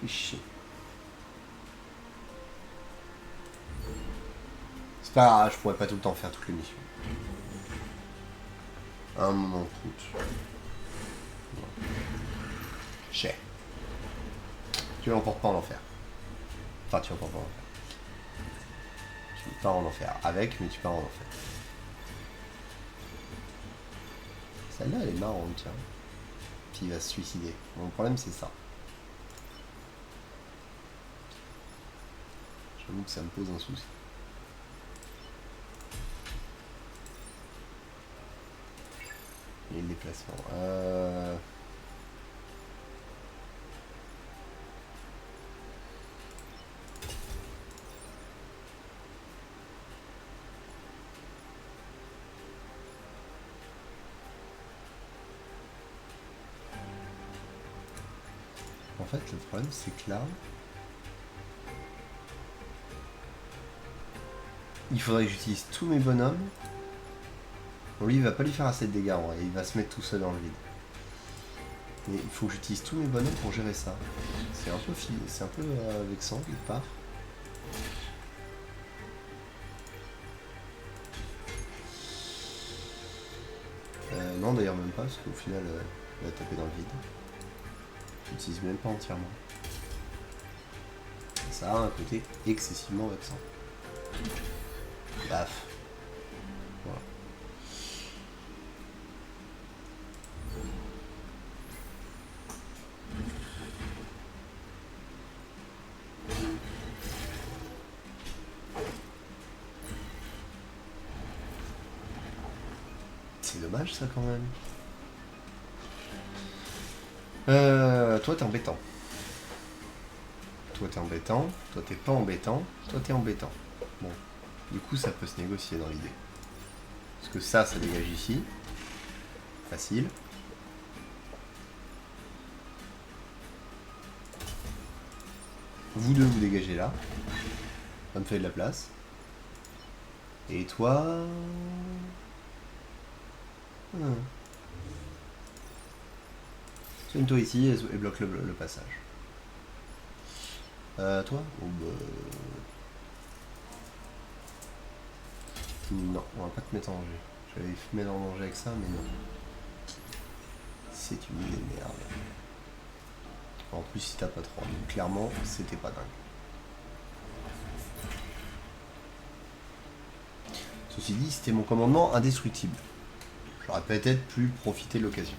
Chier. C'est pas grave, je pourrais pas tout le temps faire toutes les missions. Un moment coûte. Chais. Tu l'emportes pas en enfer. Enfin, tu l'emportes pas en enfer. Tu pars en enfer avec, mais tu pars en enfer. Celle-là, elle est marrante, tiens. Puis il va se suicider. Mon problème c'est ça. J'avoue que ça me pose un souci. Et le déplacement. En fait, le problème c'est que là, il faudrait que j'utilise tous mes bonhommes. Bon, lui, il va pas lui faire assez de dégâts, en vrai. Il va se mettre tout seul dans le vide. Mais il faut que j'utilise tous mes bonhommes pour gérer ça. C'est un peu vexant quelque part. Non, d'ailleurs même pas, parce qu'au final, il va taper dans le vide. J'utilise même pas entièrement. Ça a un côté excessivement vexant. Baf. Voilà. C'est dommage ça quand même. Toi t'es embêtant. Toi t'es embêtant. Toi t'es pas embêtant. Toi t'es embêtant. Bon. Du coup ça peut se négocier dans l'idée. Parce que ça dégage ici. Facile. Vous deux vous dégagez là. Ça me fait de la place. Et toi... Soigne-toi ici et bloque le passage. Toi oh, bah... Non, on va pas te mettre en danger. J'allais te mettre en danger avec ça, mais non. C'est une idée de merde. En plus, si t'as pas 3. Donc clairement, c'était pas dingue. Ceci dit, c'était mon commandement indestructible. J'aurais peut-être pu profiter de l'occasion.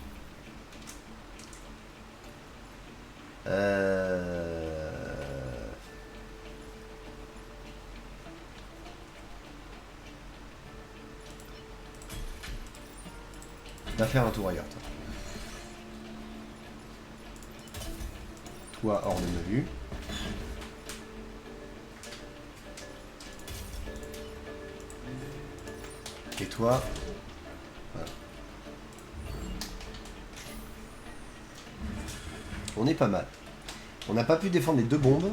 Va faire un tour ailleurs, toi. Toi, hors de ma vue. Et toi... Voilà. On est pas mal. On n'a pas pu défendre les 2 bombes,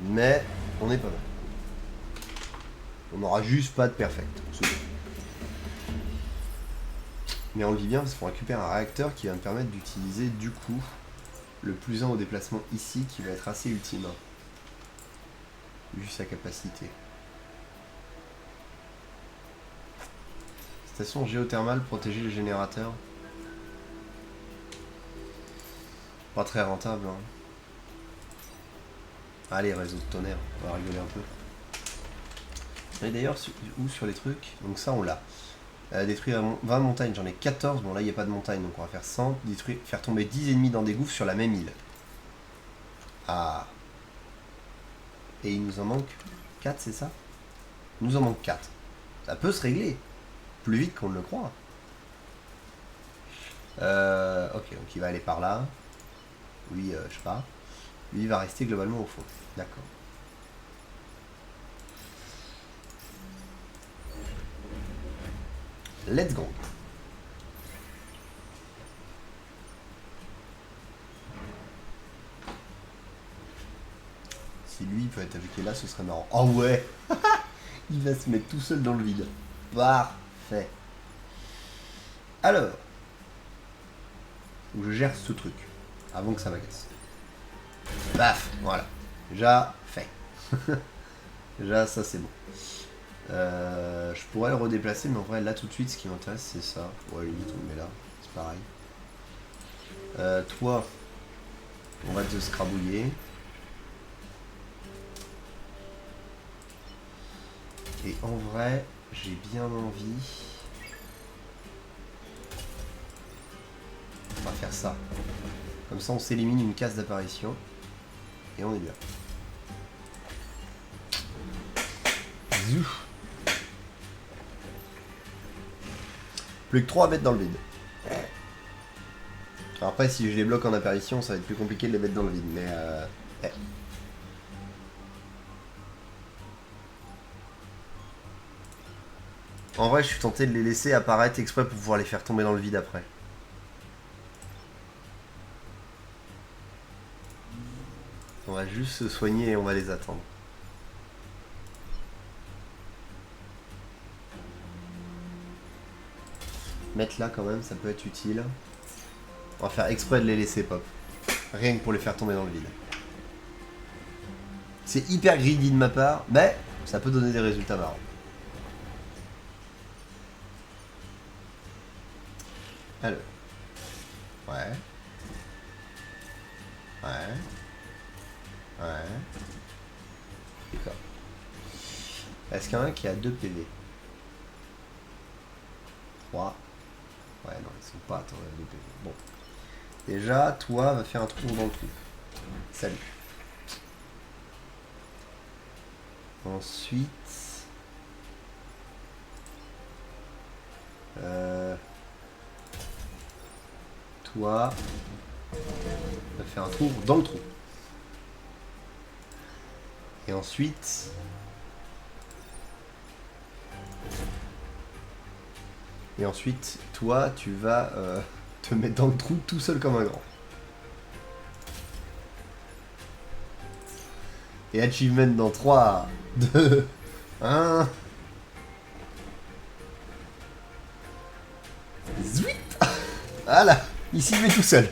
mais on est pas mal. On n'aura juste pas de perfect. Mais on le vit bien parce qu'on récupère un réacteur qui va me permettre d'utiliser du coup le plus 1 au déplacement ici qui va être assez ultime. Vu sa capacité. Station géothermale, protéger les générateurs. Pas très rentable. Hein. Allez, réseau de tonnerre, on va rigoler un peu. Et d'ailleurs, où sur les trucs? Donc ça, on l'a. Détruire 20 montagnes, j'en ai 14. Bon, là, il n'y a pas de montagne, donc on va faire 100. Faire tomber 10 ennemis dans des gouffres sur la même île. Ah. Et il nous en manque 4, c'est ça? Il nous en manque 4. Ça peut se régler. Plus vite qu'on ne le croit. Ok, donc il va aller par là. Lui, je sais pas. Lui, il va rester globalement au fond. D'accord. Let's go. Si lui peut être attaqué là, ce serait marrant. Oh ouais. Il va se mettre tout seul dans le vide. Parfait. Alors. Faut que je gère ce truc. Avant que ça m'agace. Baf. Voilà. Déjà fait. Déjà ça c'est bon. Je pourrais le redéplacer, mais en vrai là tout de suite ce qui m'intéresse c'est ça. Ouais limite on le met là. C'est pareil. Toi, on va te scrabouiller. Et en vrai, j'ai bien envie On va faire ça. Comme ça, on s'élimine une case d'apparition. Et on est bien. Zouf. Plus que 3 à mettre dans le vide. Alors après, si je les bloque en apparition, ça va être plus compliqué de les mettre dans le vide. Mais en vrai, je suis tenté de les laisser apparaître exprès pour pouvoir les faire tomber dans le vide après. On va juste se soigner et on va les attendre. Mettre là quand même, ça peut être utile. On va faire exprès de les laisser pop. Rien que pour les faire tomber dans le vide. C'est hyper greedy de ma part, mais ça peut donner des résultats marrants. Alors. Ouais. Ouais. Ouais. D'accord. Est-ce qu'il y en a un qui a 2 PV? 3. Ouais, non, ils sont pas à 2 PV. Bon. Déjà, toi, va faire un trou dans le trou. Salut. Ensuite... toi... va faire un trou dans le trou. Et ensuite... toi, tu vas te mettre dans le trou tout seul comme un grand. Et achievement dans 3, 2, 1... Zouip. Voilà, ici je vais tout seul.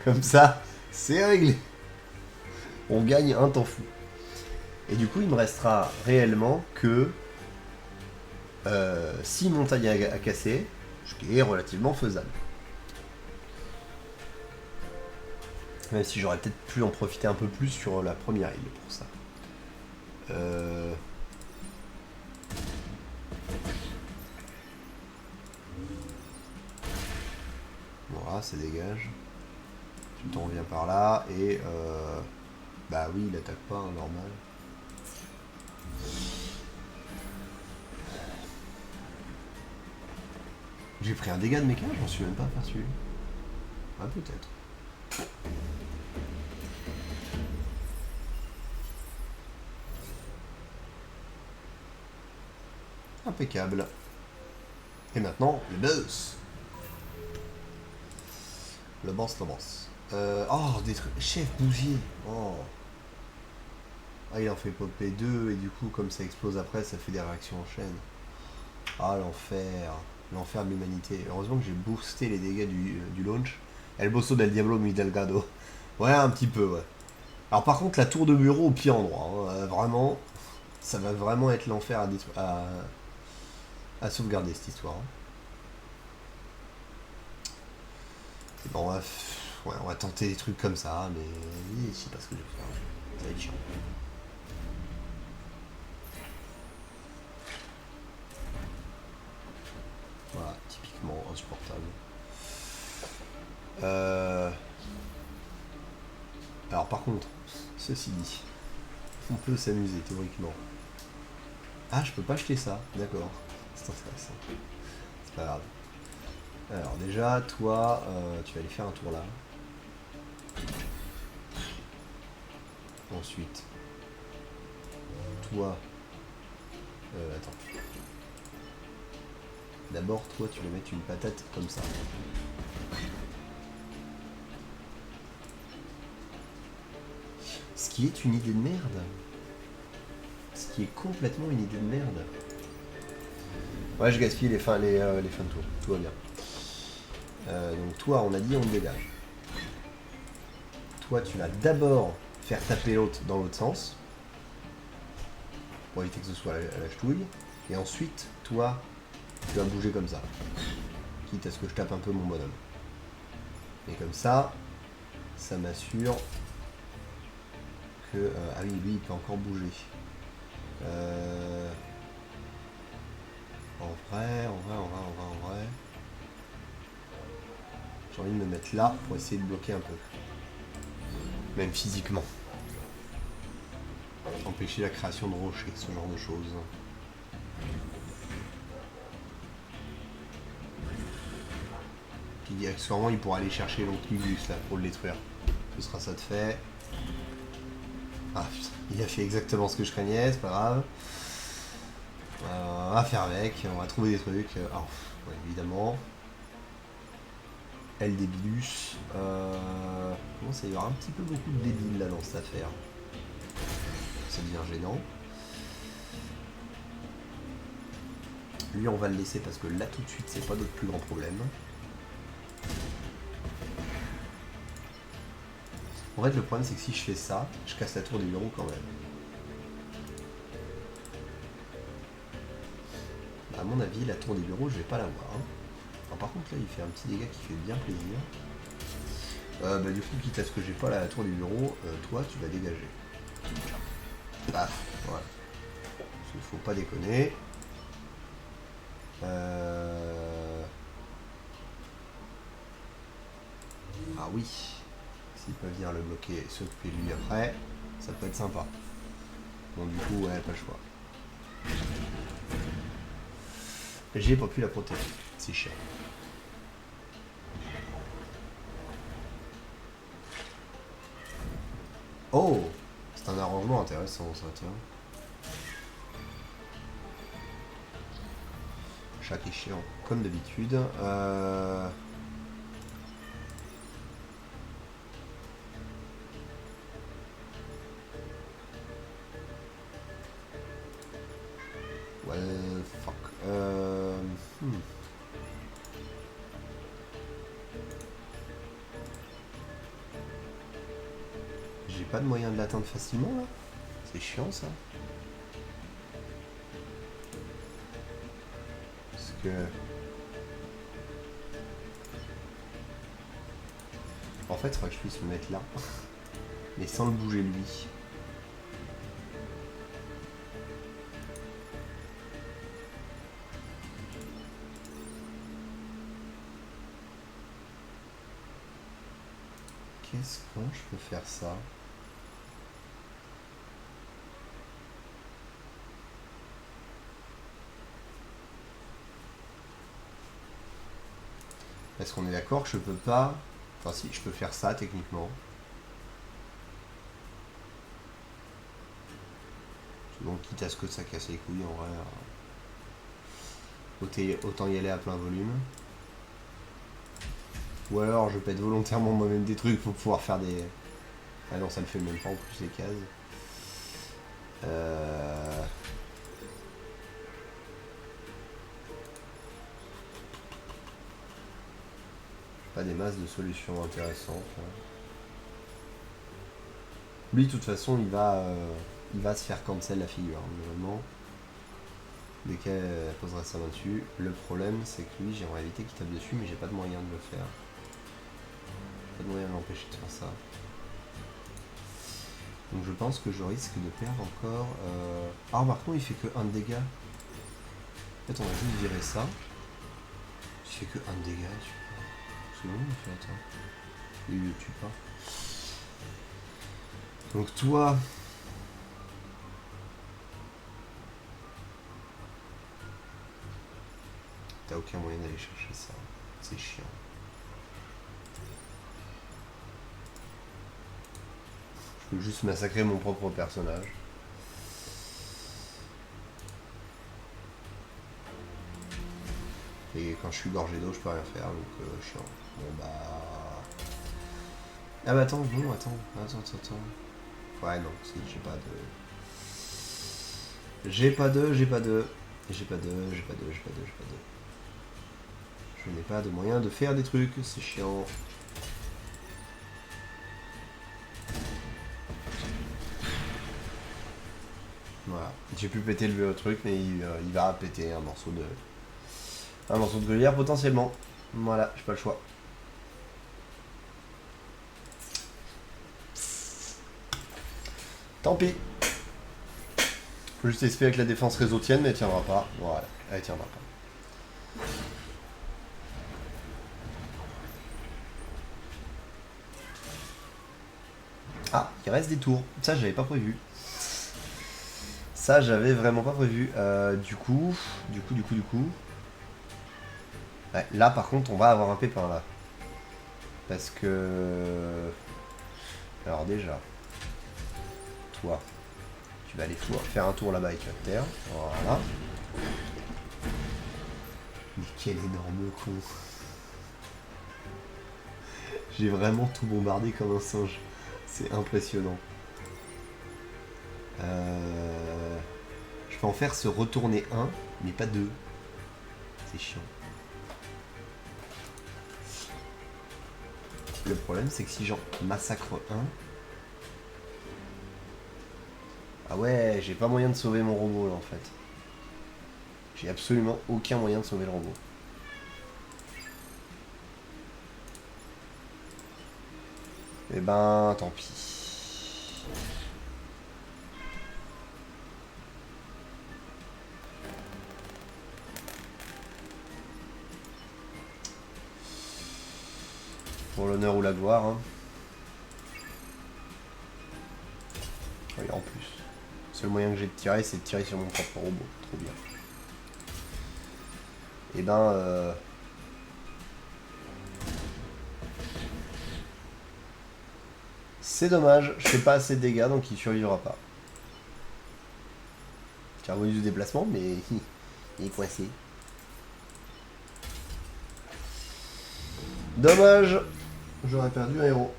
Comme ça, c'est réglé. On gagne un temps fou. Et du coup, il me restera réellement que 6 montagnes à casser, ce qui est relativement faisable. Même si j'aurais peut-être pu en profiter un peu plus sur la première île pour ça. Voilà, ça dégage. Tu t'en reviens par là et bah oui, il attaque pas, hein, normal. J'ai pris un dégât de méca, j'en suis même pas aperçu. Ah, peut-être. Impeccable. Et maintenant, le boss. Le boss. Oh, des trucs. Chef bougier. Oh. Ah, il en fait popper 2 et du coup, comme ça explose après, ça fait des réactions en chaîne. Ah, l'enfer. L'enfer de l'humanité. Heureusement que j'ai boosté les dégâts du launch. El bosso del diablo mi delgado. Ouais, un petit peu, ouais. Alors par contre, la tour de bureau au pire endroit. Hein. Vraiment, ça va vraiment être l'enfer à sauvegarder cette histoire. Hein. Bon, on va tenter des trucs comme ça, mais je sais pas ce que je vais faire. Ça va être chiant. Voilà, typiquement insupportable. Alors par contre, ceci dit, on peut s'amuser théoriquement. Ah, je peux pas acheter ça, d'accord. C'est intéressant. C'est pas grave. Alors déjà, toi, tu vas aller faire un tour là. Ensuite, toi, attends. D'abord, toi, tu vas mettre une patate comme ça. Ce qui est une idée de merde. Ce qui est complètement une idée de merde. Ouais, je gaspille les fins de tour. Tout va bien. Donc toi, on a dit on dégage. Toi, tu vas d'abord faire taper l'autre dans l'autre sens. Pour éviter que ce soit à la ch'touille. Et ensuite, toi, tu vas bouger comme ça. Quitte à ce que je tape un peu mon bonhomme. Et comme ça, ça m'assure que... ah oui, lui, il peut encore bouger. En vrai. J'ai envie de me mettre là pour essayer de bloquer un peu. Même physiquement. Empêcher la création de rochers, ce genre de choses. Puis sûrement il pourra aller chercher l'Onclusus là pour le détruire. Ce sera ça de fait. Ah putain, il a fait exactement ce que je craignais, c'est pas grave. On va faire avec, on va trouver des trucs. Alors, ouais, évidemment. El débilus. Comment ça, il y aura un petit peu beaucoup de débiles là dans cette affaire. Ça devient gênant. Lui on va le laisser parce que là tout de suite c'est pas notre plus grand problème. En fait le problème c'est que si je fais ça, je casse la tour des bureaux quand même. À mon avis la tour des bureaux je vais pas la voir. Alors, par contre là il fait un petit dégât qui fait bien plaisir. Du coup quitte à ce que j'ai pas la tour du bureau, toi tu vas dégager. Paf, voilà. Parce qu'il faut pas déconner. Ah oui. S'il peut venir le bloquer et s'occuper de lui après, ça peut être sympa. Bon du coup ouais pas le choix. J'ai pas pu la protéger. C'est chiant. Oh, c'est un arrangement intéressant ça, tiens. Chaque est chiant, comme d'habitude. Well, fuck. J'ai pas de moyen de l'atteindre facilement là. C'est chiant ça. Parce que... En fait, il faudrait que je puisse me mettre là. Mais sans le bouger lui. Qu'est-ce que je peux faire ça? Est-ce qu'on est d'accord que je peux pas... Enfin si, je peux faire ça techniquement. Donc quitte à ce que ça casse les couilles en vrai. Autant y aller à plein volume. Ou alors je pète volontairement moi-même des trucs pour pouvoir faire des... Ah non ça le fait même pas en plus les cases. Pas des masses de solutions intéressantes. Lui de toute façon il va se faire cancel la figure normalement. Dès qu'elle posera sa main dessus. Le problème c'est que lui j'aimerais éviter qu'il tape dessus mais j'ai pas de moyen de le faire. Pas de moyen de l'empêcher de faire ça. Donc je pense que je risque de perdre encore... Ah remarquons il fait que 1 de dégâts. En fait on va juste virer ça. Il fait que 1 de dégâts. C'est bon il fait attends. Il le tue pas. Donc toi... T'as aucun moyen d'aller chercher ça. C'est chiant. Je peux juste massacrer mon propre personnage. Et quand je suis gorgé d'eau, je peux rien faire, donc chiant. Bon bah... Ah bah attends, non, attends. Ouais non, si, j'ai pas de... J'ai pas de... Je n'ai pas de moyen de faire des trucs, c'est chiant. Voilà, j'ai pu péter le truc, mais il va péter un morceau de gruyère potentiellement. Voilà, j'ai pas le choix. Tant pis. Faut juste espérer que la défense réseau tienne, mais elle tiendra pas. Voilà, elle tiendra pas. Ah, il reste des tours. Ça, j'avais pas prévu. Ça, j'avais vraiment pas prévu. Du coup. Ouais, là, par contre, on va avoir un pépin, là. Parce que... Alors déjà, toi, tu vas aller faire un tour là-bas avec la terre. Voilà. Mais quel énorme con. J'ai vraiment tout bombardé comme un singe. C'est impressionnant. Je peux en faire se retourner un, mais pas deux. C'est chiant. Le problème, c'est que si j'en massacre un... Ah ouais, j'ai pas moyen de sauver mon robot, là, en fait. J'ai absolument aucun moyen de sauver le robot. Eh ben, tant pis. Pour l'honneur ou la gloire, hein. Oui, en plus. Le seul moyen que j'ai de tirer, c'est de tirer sur mon propre robot. Trop bien. Eh ben, c'est dommage, je fais pas assez de dégâts, donc il survivra pas. J'ai un bonus de déplacement, mais il est coincé. Dommage. J'aurais perdu un héros.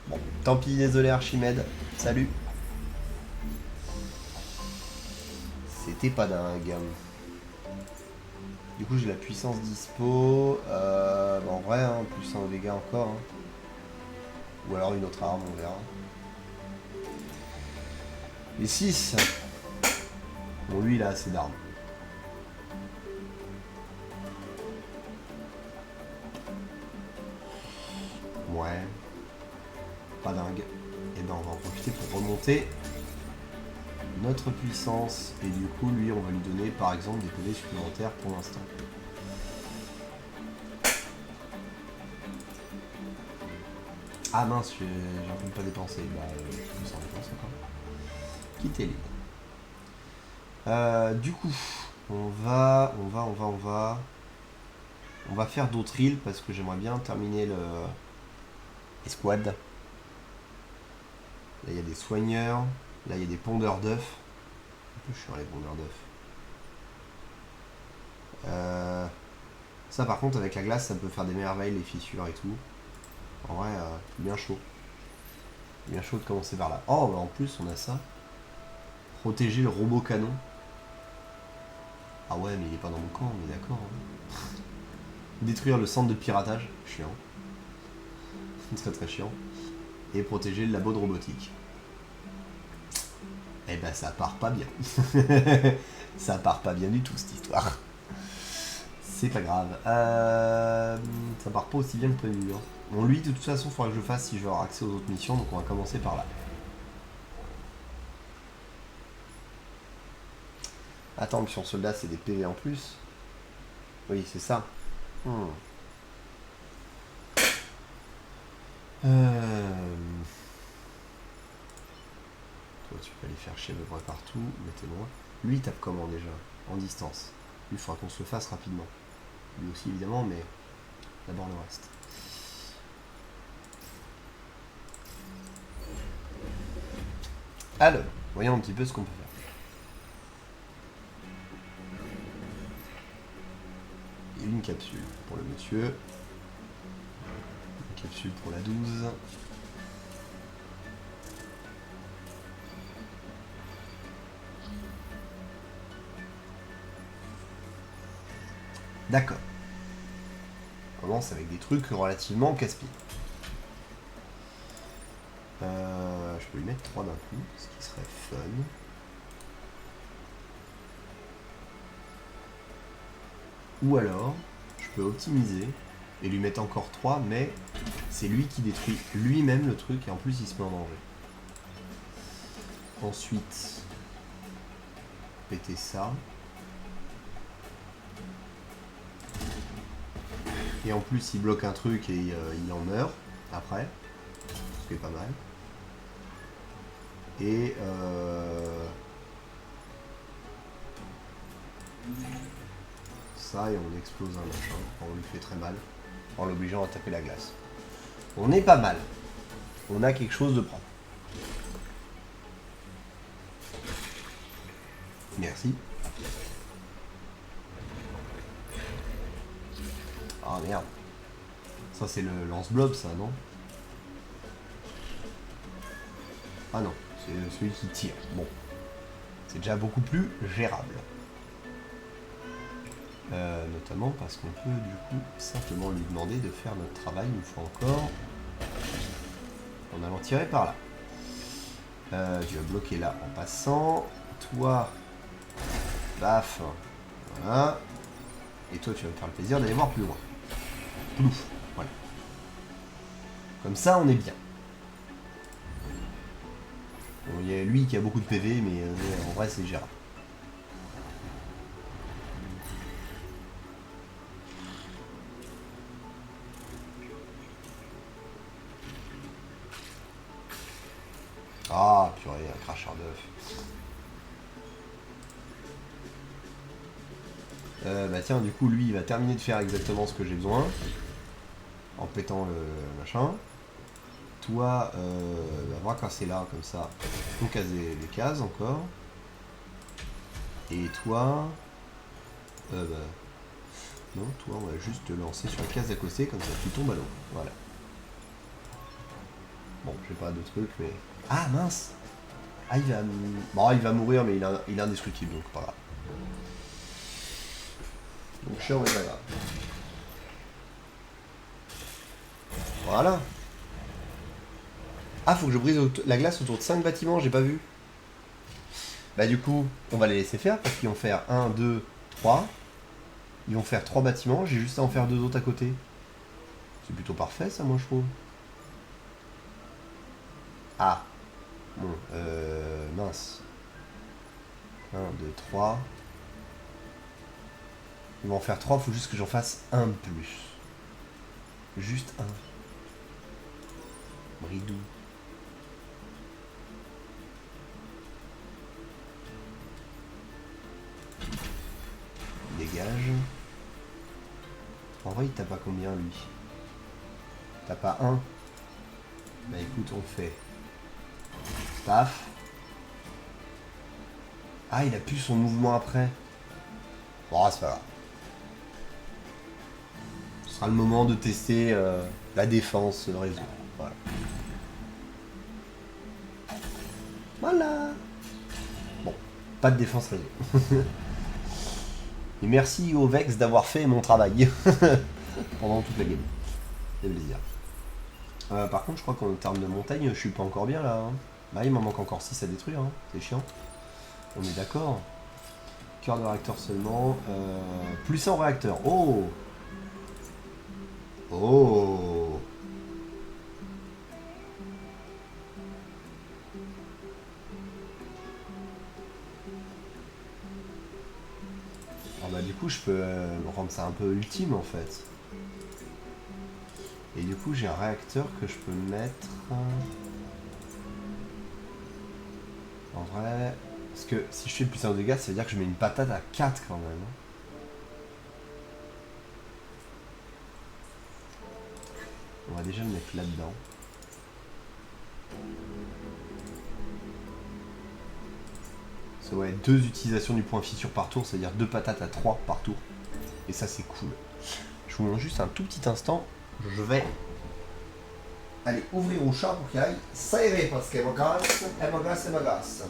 Bon, tant pis, désolé Archimède. Salut. C'était pas dingue. Du coup, j'ai la puissance dispo. Bah, en vrai, hein, plus 1 au dégâts encore. Hein. Ou alors une autre arme, on verra. Et 6. Bon, lui, il a assez d'armes. Ouais. Pas dingue. Et ben, on va en profiter pour remonter notre puissance. Et du coup, lui, on va lui donner, par exemple, des PV supplémentaires pour l'instant. Ah mince, j'ai un peu pas dépensé. Bah, je me sens dépenser encore. Quitter l'île. Du coup, on va faire d'autres îles parce que j'aimerais bien terminer le escouade. Là, il y a des soigneurs. Là, il y a des pondeurs d'œufs. Un peu chiant les pondeurs d'œufs. Ça, par contre, avec la glace, ça peut faire des merveilles, les fissures et tout. En vrai, bien chaud. Bien chaud de commencer par là. Oh, bah en plus, on a ça. Protéger le robot canon. Ah ouais, mais il est pas dans mon camp, mais d'accord. Hein. Détruire le centre de piratage. Chiant. Très très chiant. Et protéger le labo de robotique. Eh ben ça part pas bien. Ça part pas bien du tout cette histoire. C'est pas grave. Ça part pas aussi bien que prévu. Hein. Bon lui de toute façon il faudra que je fasse si je veux avoir accès aux autres missions, donc on va commencer par là. Attends, mission soldat c'est des PV en plus. Oui c'est ça. Toi tu peux aller faire chier à peu près partout, mettez-moi. Lui il tape comment déjà? En distance. Lui il faudra qu'on se le fasse rapidement. Lui aussi évidemment, mais d'abord le reste. Alors, voyons un petit peu ce qu'on peut faire. Et une capsule pour le monsieur. Une capsule pour la 12. D'accord. On commence avec des trucs relativement casse-pieds. Je peux lui mettre 3 d'un coup, ce qui serait fun. Ou alors, je peux optimiser et lui mettre encore 3, mais c'est lui qui détruit lui-même le truc et en plus il se met en danger. Ensuite, péter ça. Et en plus, il bloque un truc et il en meurt après. Ce qui est pas mal. Et ça, et on explose un machin. On lui fait très mal. En l'obligeant à taper la glace. On est pas mal. On a quelque chose de propre. Merci. Ah merde. Ça c'est le lance-blob ça, non? Ah non, c'est celui qui tire. Bon. C'est déjà beaucoup plus gérable. Notamment parce qu'on peut du coup simplement lui demander de faire notre travail une fois encore. En allant tirer par là. Tu vas bloquer là en passant. Toi, baf. Voilà. Et toi, tu vas me faire le plaisir d'aller voir plus loin. Plouf. Voilà. Comme ça, on est bien. Bon, il y a lui qui a beaucoup de PV, mais en vrai, c'est gérable. Ah, purée, un cracheur d'œuf. Bah tiens, du coup, lui, il va terminer de faire exactement ce que j'ai besoin. En pétant le machin. Toi, on va casser là, comme ça. On casse les cases encore. Et toi... bah... Non, toi, on va juste te lancer sur la case à côté, comme ça tu tombes à l'eau. Voilà. Bon, j'ai pas de truc, mais... Ah, mince! Ah, il va... Bon, il va mourir, mais il est indestructible, donc pas grave. Donc chiant, mais pas grave. Voilà. Ah, faut que je brise la glace autour de 5 bâtiments, j'ai pas vu. Bah du coup, on va les laisser faire, parce qu'ils vont faire 1, 2, 3. Ils vont faire 3 bâtiments, j'ai juste à en faire 2 autres à côté. C'est plutôt parfait ça, moi je trouve. Ah. Bon, mince. 1, 2, 3. Ils vont en faire 3, faut juste que j'en fasse un de plus. Juste un. Bridou. Dégage. En vrai, il tape pas combien lui? T'as pas un? Bah écoute, on fait. Paf. Ah, il a plus son mouvement après. Bon, c'est pas grave. Ce sera le moment de tester la défense réseau. Voilà. Voilà. Bon, pas de défense réseau. Et merci au Vex d'avoir fait mon travail pendant toute la game. C'est plaisir. Par contre, je crois qu'en termes de montagne, je suis pas encore bien là. Hein. Bah, il m'en manque encore 6 à détruire. Hein. C'est chiant. On est d'accord. Cœur de réacteur seulement. Plus 100 réacteurs. Oh! Oh! Ah bah du coup je peux rendre ça un peu ultime en fait. Et du coup j'ai un réacteur que je peux mettre... En vrai... Parce que si je fais plus 1 de dégâts, ça veut dire que je mets une patate à 4 quand même. On va déjà le mettre là-dedans. Ça va être 2 utilisations du point fissure par tour, c'est-à-dire 2 patates à 3 par tour. Et ça c'est cool. Je vous montre juste un tout petit instant. Je vais aller ouvrir au chat pour qu'il aille s'aérer parce qu'elle m'agace, elle m'agace, elle m'agace.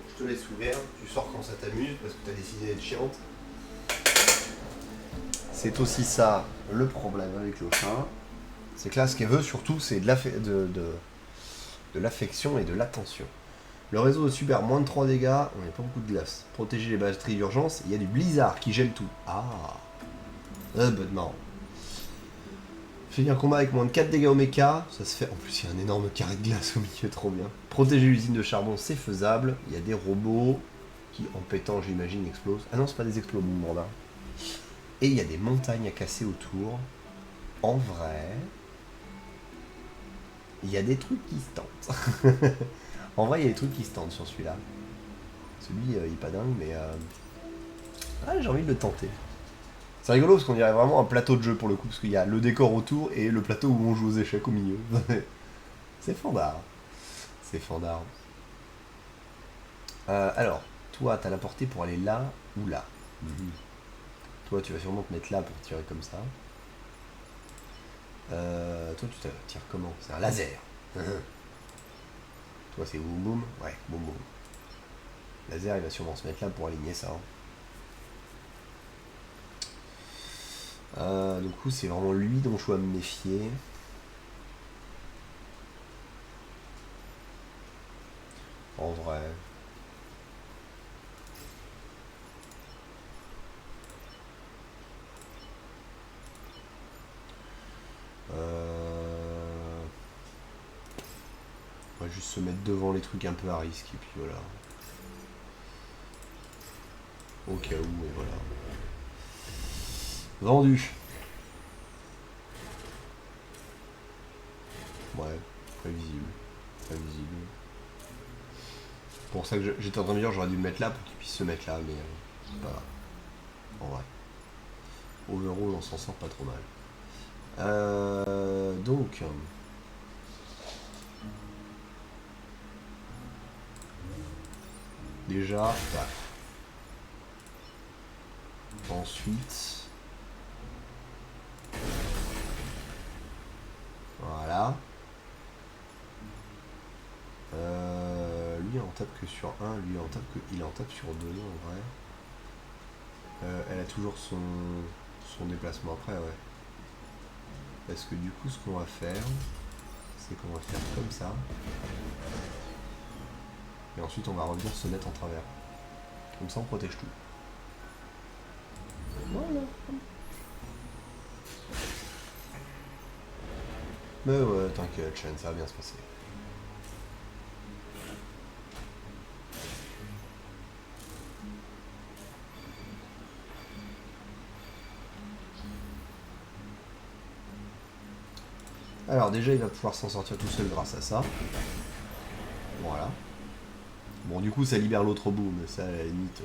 Je te laisse ouvrir, tu sors quand ça t'amuse parce que tu as décidé d'être chiante. C'est aussi ça le problème avec le chat. C'est que là, ce qu'elle veut surtout, c'est de l'affection et de l'attention. Le réseau de super, moins de 3 dégâts, on n'a pas beaucoup de glace. Protéger les batteries d'urgence, il y a du blizzard qui gèle tout. Ah, bah non. Obtenir un combat avec moins de 4 dégâts au mecha, ça se fait. En plus, il y a un énorme carré de glace au milieu, trop bien. Protéger l'usine de charbon, c'est faisable. Il y a des robots qui, en pétant, j'imagine, explosent. Ah non, c'est pas des explos, là. Et il y a des montagnes à casser autour. En vrai, il y a des trucs qui se tentent. En vrai, il y a des trucs qui se tentent sur celui-là. Celui, il est pas dingue, mais... Ah, j'ai envie de le tenter. C'est rigolo parce qu'on dirait vraiment un plateau de jeu pour le coup, parce qu'il y a le décor autour et le plateau où on joue aux échecs au milieu. C'est fandard. C'est fandard. Alors, toi, t'as la portée pour aller là ou là. Toi, tu vas sûrement te mettre là pour tirer comme ça. Toi, tu tires comment? C'est un laser. Toi, c'est boum boum. Ouais, boum boum. Laser, il va sûrement se mettre là pour aligner ça. Du coup, c'est vraiment lui dont je dois me méfier. En vrai. On va juste se mettre devant les trucs un peu à risque et puis voilà. Au cas où, et voilà. Vendu. Ouais, prévisible. Prévisible. Pour ça que j'étais en train de me dire j'aurais dû le mettre là pour qu'il puisse se mettre là, mais c'est pas grave. En vrai. Overall, on s'en sort pas trop mal. Donc... Déjà, paf. Ensuite... Voilà. Lui en tape que sur 1, lui en tape que... Il en tape sur 2 en vrai. Elle a toujours son déplacement après, ouais. Parce que du coup, ce qu'on va faire, c'est qu'on va faire comme ça. Et ensuite, on va revenir se mettre en travers. Comme ça, on protège tout. Voilà. Mais ouais, t'inquiète, Chen, ça va bien se passer. Alors déjà, il va pouvoir s'en sortir tout seul grâce à ça. Voilà. Bon, du coup, ça libère l'autre bout, mais ça, à la limite...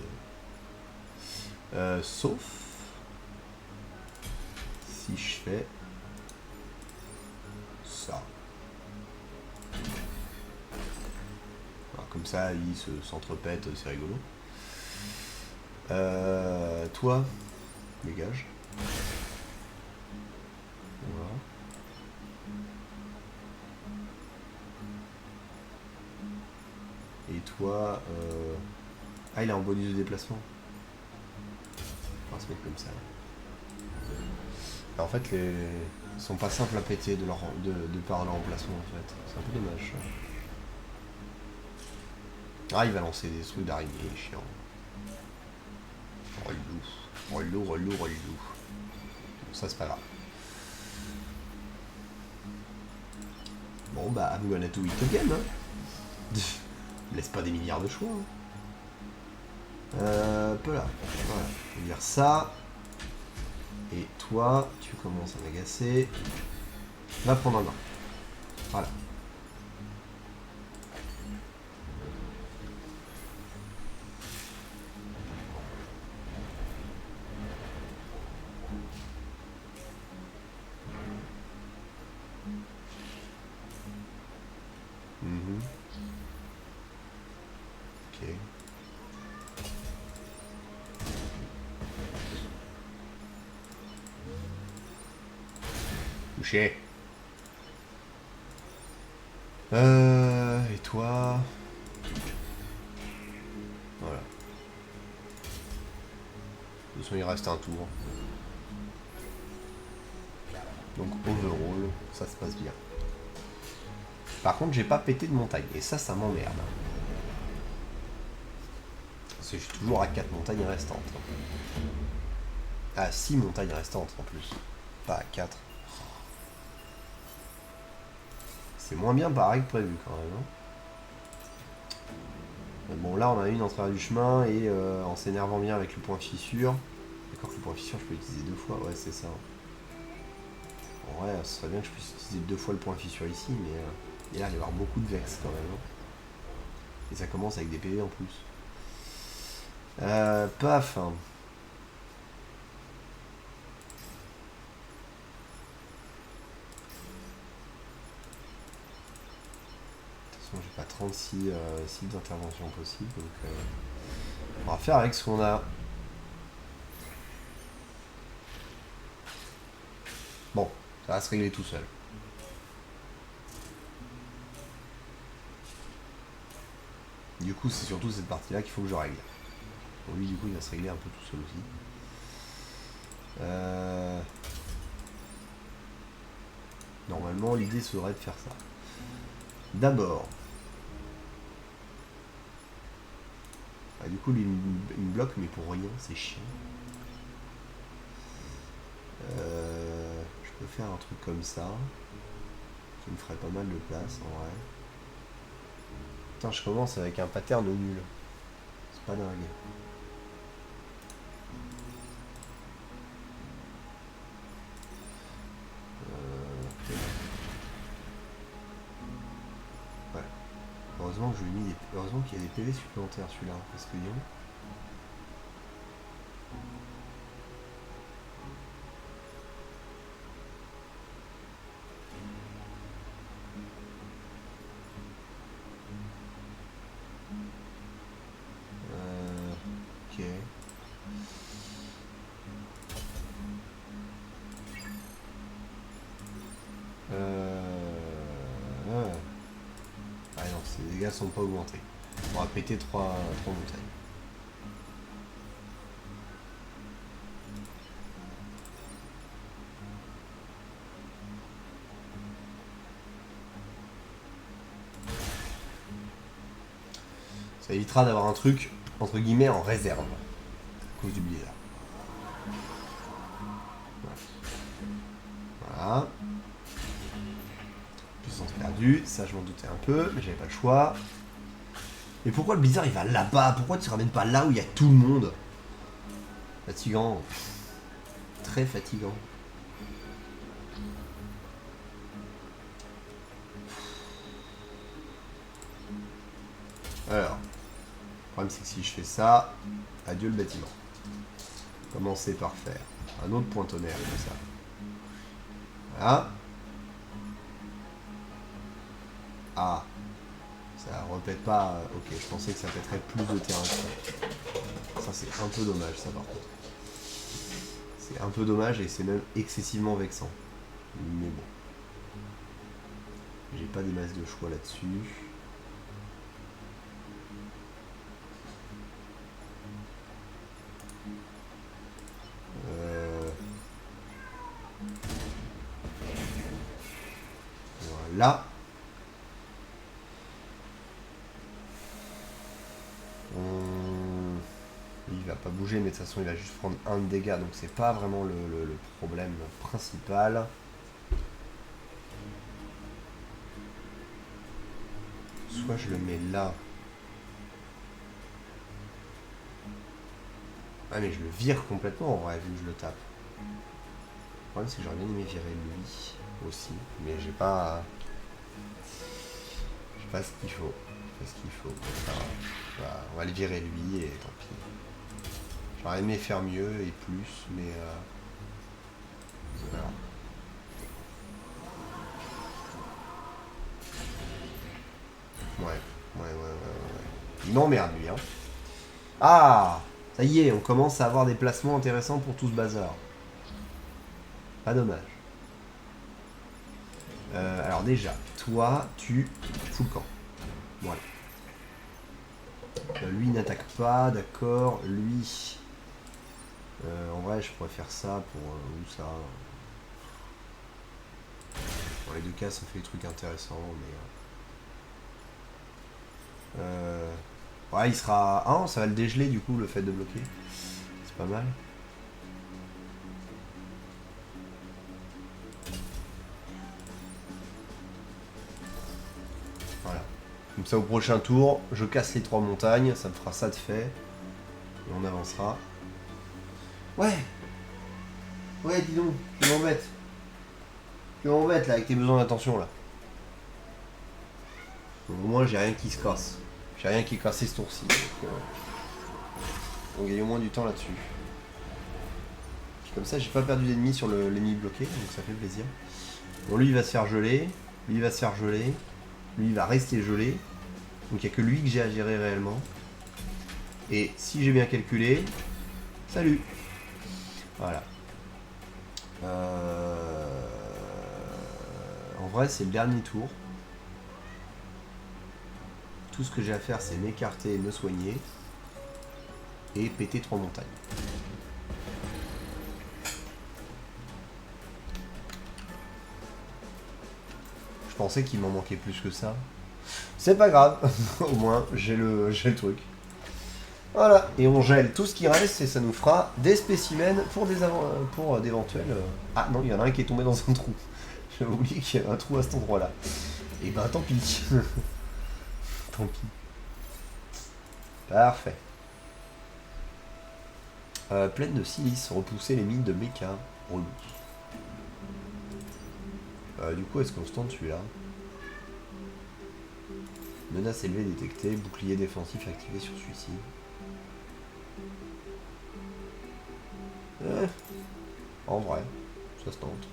sauf... Si je fais... ça. Alors, comme ça, il s'entrepète, c'est rigolo. Toi, dégage. Voilà. Et toi, ah, il est en bonus de déplacement. On va se mettre comme ça. En fait, ils sont pas simples à péter de par leur emplacement, en fait. C'est un peu dommage. Ah, il va lancer des trucs d'araignée, chiant. Relou. Ça, c'est pas grave. Bon, bah, I'm gonna do it again, hein. Laisse pas des milliards de choix. Peu là. Voilà. Je vais dire ça. Et toi, tu commences à m'agacer. Va prendre un bain. Voilà. Ok. Touché. Et toi... Voilà. De toute façon, il reste un tour. Donc, overall, ça se passe bien. Par contre, j'ai pas pété de montagne. Et ça m'emmerde. Parce que je suis toujours à 4 montagnes restantes. À 6 montagnes restantes, en plus. Pas à 4. C'est moins bien pareil que prévu quand même. Hein. Mais bon, là on a une en travers du chemin et en s'énervant bien avec le point fissure. D'accord que le point fissure je peux l'utiliser 2 fois, ouais c'est ça. En vrai, ce serait bien que je puisse utiliser 2 fois le point fissure ici, mais il va y avoir beaucoup de vex quand même. Hein. Et ça commence avec des PV en plus. Paf. De toute façon, j'ai pas 36 sites d'intervention possibles, donc on va faire avec ce qu'on a. Bon, ça va se régler tout seul. Du coup, c'est surtout cette partie-là qu'il faut que je règle. Bon, lui, du coup, il va se régler un peu tout seul aussi. Normalement, l'idée serait de faire ça. D'abord. Ah, du coup, lui, il me bloque, mais pour rien, c'est chiant. Je peux faire un truc comme ça. Qui me ferait pas mal de place, en vrai. Putain, je commence avec un pattern nul. C'est pas dingue. Ouais. Heureusement que je lui ai mis des... Heureusement qu'il y a des PV supplémentaires celui-là. Parce que non. Ok. Ah non, ces dégâts sont pas augmentés. On va péter 3 montagnes. Ça évitera d'avoir un truc, entre guillemets, en réserve. À cause du biais là. Voilà. Puissance perdue, ça je m'en doutais un peu, mais j'avais pas le choix. Mais pourquoi le blizzard il va là-bas? Pourquoi tu ramènes pas là où il y a tout le monde? Fatigant. Très fatigant. Alors, le problème c'est que si je fais ça, adieu le bâtiment. Commencer par faire un autre point tonnerre comme ça. Voilà. Ah. Ça repète pas. Ok, je pensais que ça pèterait plus de terrain que ça. Ça c'est un peu dommage ça par contre. C'est un peu dommage et c'est même excessivement vexant. Mais bon. J'ai pas des masses de choix là-dessus. Voilà. Il va pas bouger, mais de toute façon il va juste prendre un de dégâts, donc c'est pas vraiment le problème principal. Soit je le mets là. Ah mais je le vire complètement en vrai vu que je le tape. Le problème c'est que j'aurais bien aimé virer lui aussi, mais j'ai pas ce qu'il faut. J'ai pas ce qu'il faut. Enfin, on va le virer lui et tant pis. J'aurais aimé faire mieux et plus, mais voilà. Ouais. Il m'emmerde lui, hein. Ah, ça y est, on commence à avoir des placements intéressants pour tout ce bazar. Pas dommage. Alors déjà, toi, tu fous le camp. Voilà. Lui n'attaque pas, d'accord. Lui, en vrai, je pourrais faire ça pour où ça. Dans les deux cas, ça fait des trucs intéressants, mais. Ouais, il sera. Ah, ça va le dégeler du coup, le fait de bloquer. C'est pas mal. Comme ça, au prochain tour, je casse les 3 montagnes, ça me fera ça de fait. Et on avancera. Ouais. Ouais, dis donc, tu m'embêtes. Tu m'embêtes là avec tes besoins d'attention là. Donc, au moins j'ai rien qui se casse. J'ai rien qui est cassé ce tour-ci. On gagne au moins du temps là-dessus. Comme ça j'ai pas perdu d'ennemis sur l'ennemi bloqué, donc ça fait plaisir. Bon lui il va se faire geler. Lui il va se faire geler. Lui il va rester gelé. Donc il n'y a que lui que j'ai à gérer réellement. Et si j'ai bien calculé. Salut. Voilà. En vrai, c'est le dernier tour. Tout ce que j'ai à faire, c'est m'écarter, me soigner. Et péter 3 montagnes. Je pensais qu'il m'en manquait plus que ça. C'est pas grave. Au moins, j'ai le truc. Voilà, et on gèle tout ce qui reste et ça nous fera des spécimens pour d'éventuels... Ah non, il y en a un qui est tombé dans un trou. J'avais oublié qu'il y avait un trou à cet endroit-là. Et ben tant pis. Tant pis. Parfait. Plaine de silice, repousser les mines de méca. Relou. Du coup, est-ce qu'on se tente celui-là? Menace élevée détectée, bouclier défensif activé sur celui-ci. En vrai, ça se tente.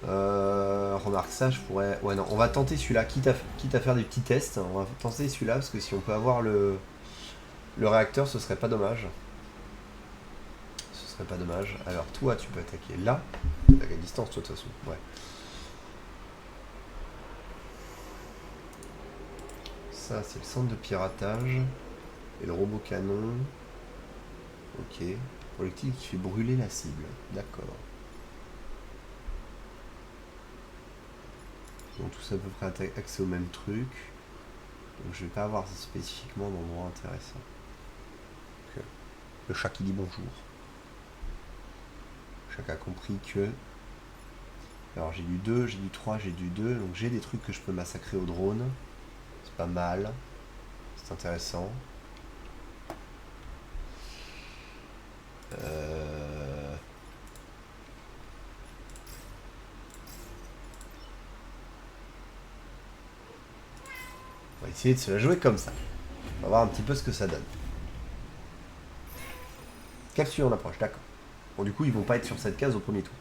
Remarque ça, je pourrais... Ouais non, on va tenter celui-là, quitte à faire des petits tests. On va tenter celui-là, parce que si on peut avoir le réacteur, ce serait pas dommage. Ce serait pas dommage. Alors toi, tu peux attaquer là. T'attaques à distance, toi, de toute façon. Ouais. Ça, c'est le centre de piratage. Et le robot canon. Ok. Projectile qui fait brûler la cible. D'accord. Donc tout ça à peu près accès au même truc. Donc je vais pas avoir spécifiquement d'endroit intéressant. Donc, le chat qui dit bonjour. Chacun a compris que... Alors j'ai du 2, j'ai du 3, j'ai du 2. Donc j'ai des trucs que je peux massacrer au drone. C'est pas mal. C'est intéressant. On va essayer de se la jouer comme ça. On va voir un petit peu ce que ça donne. Capsule en approche, d'accord. Bon, du coup, ils vont pas être sur cette case au premier tour.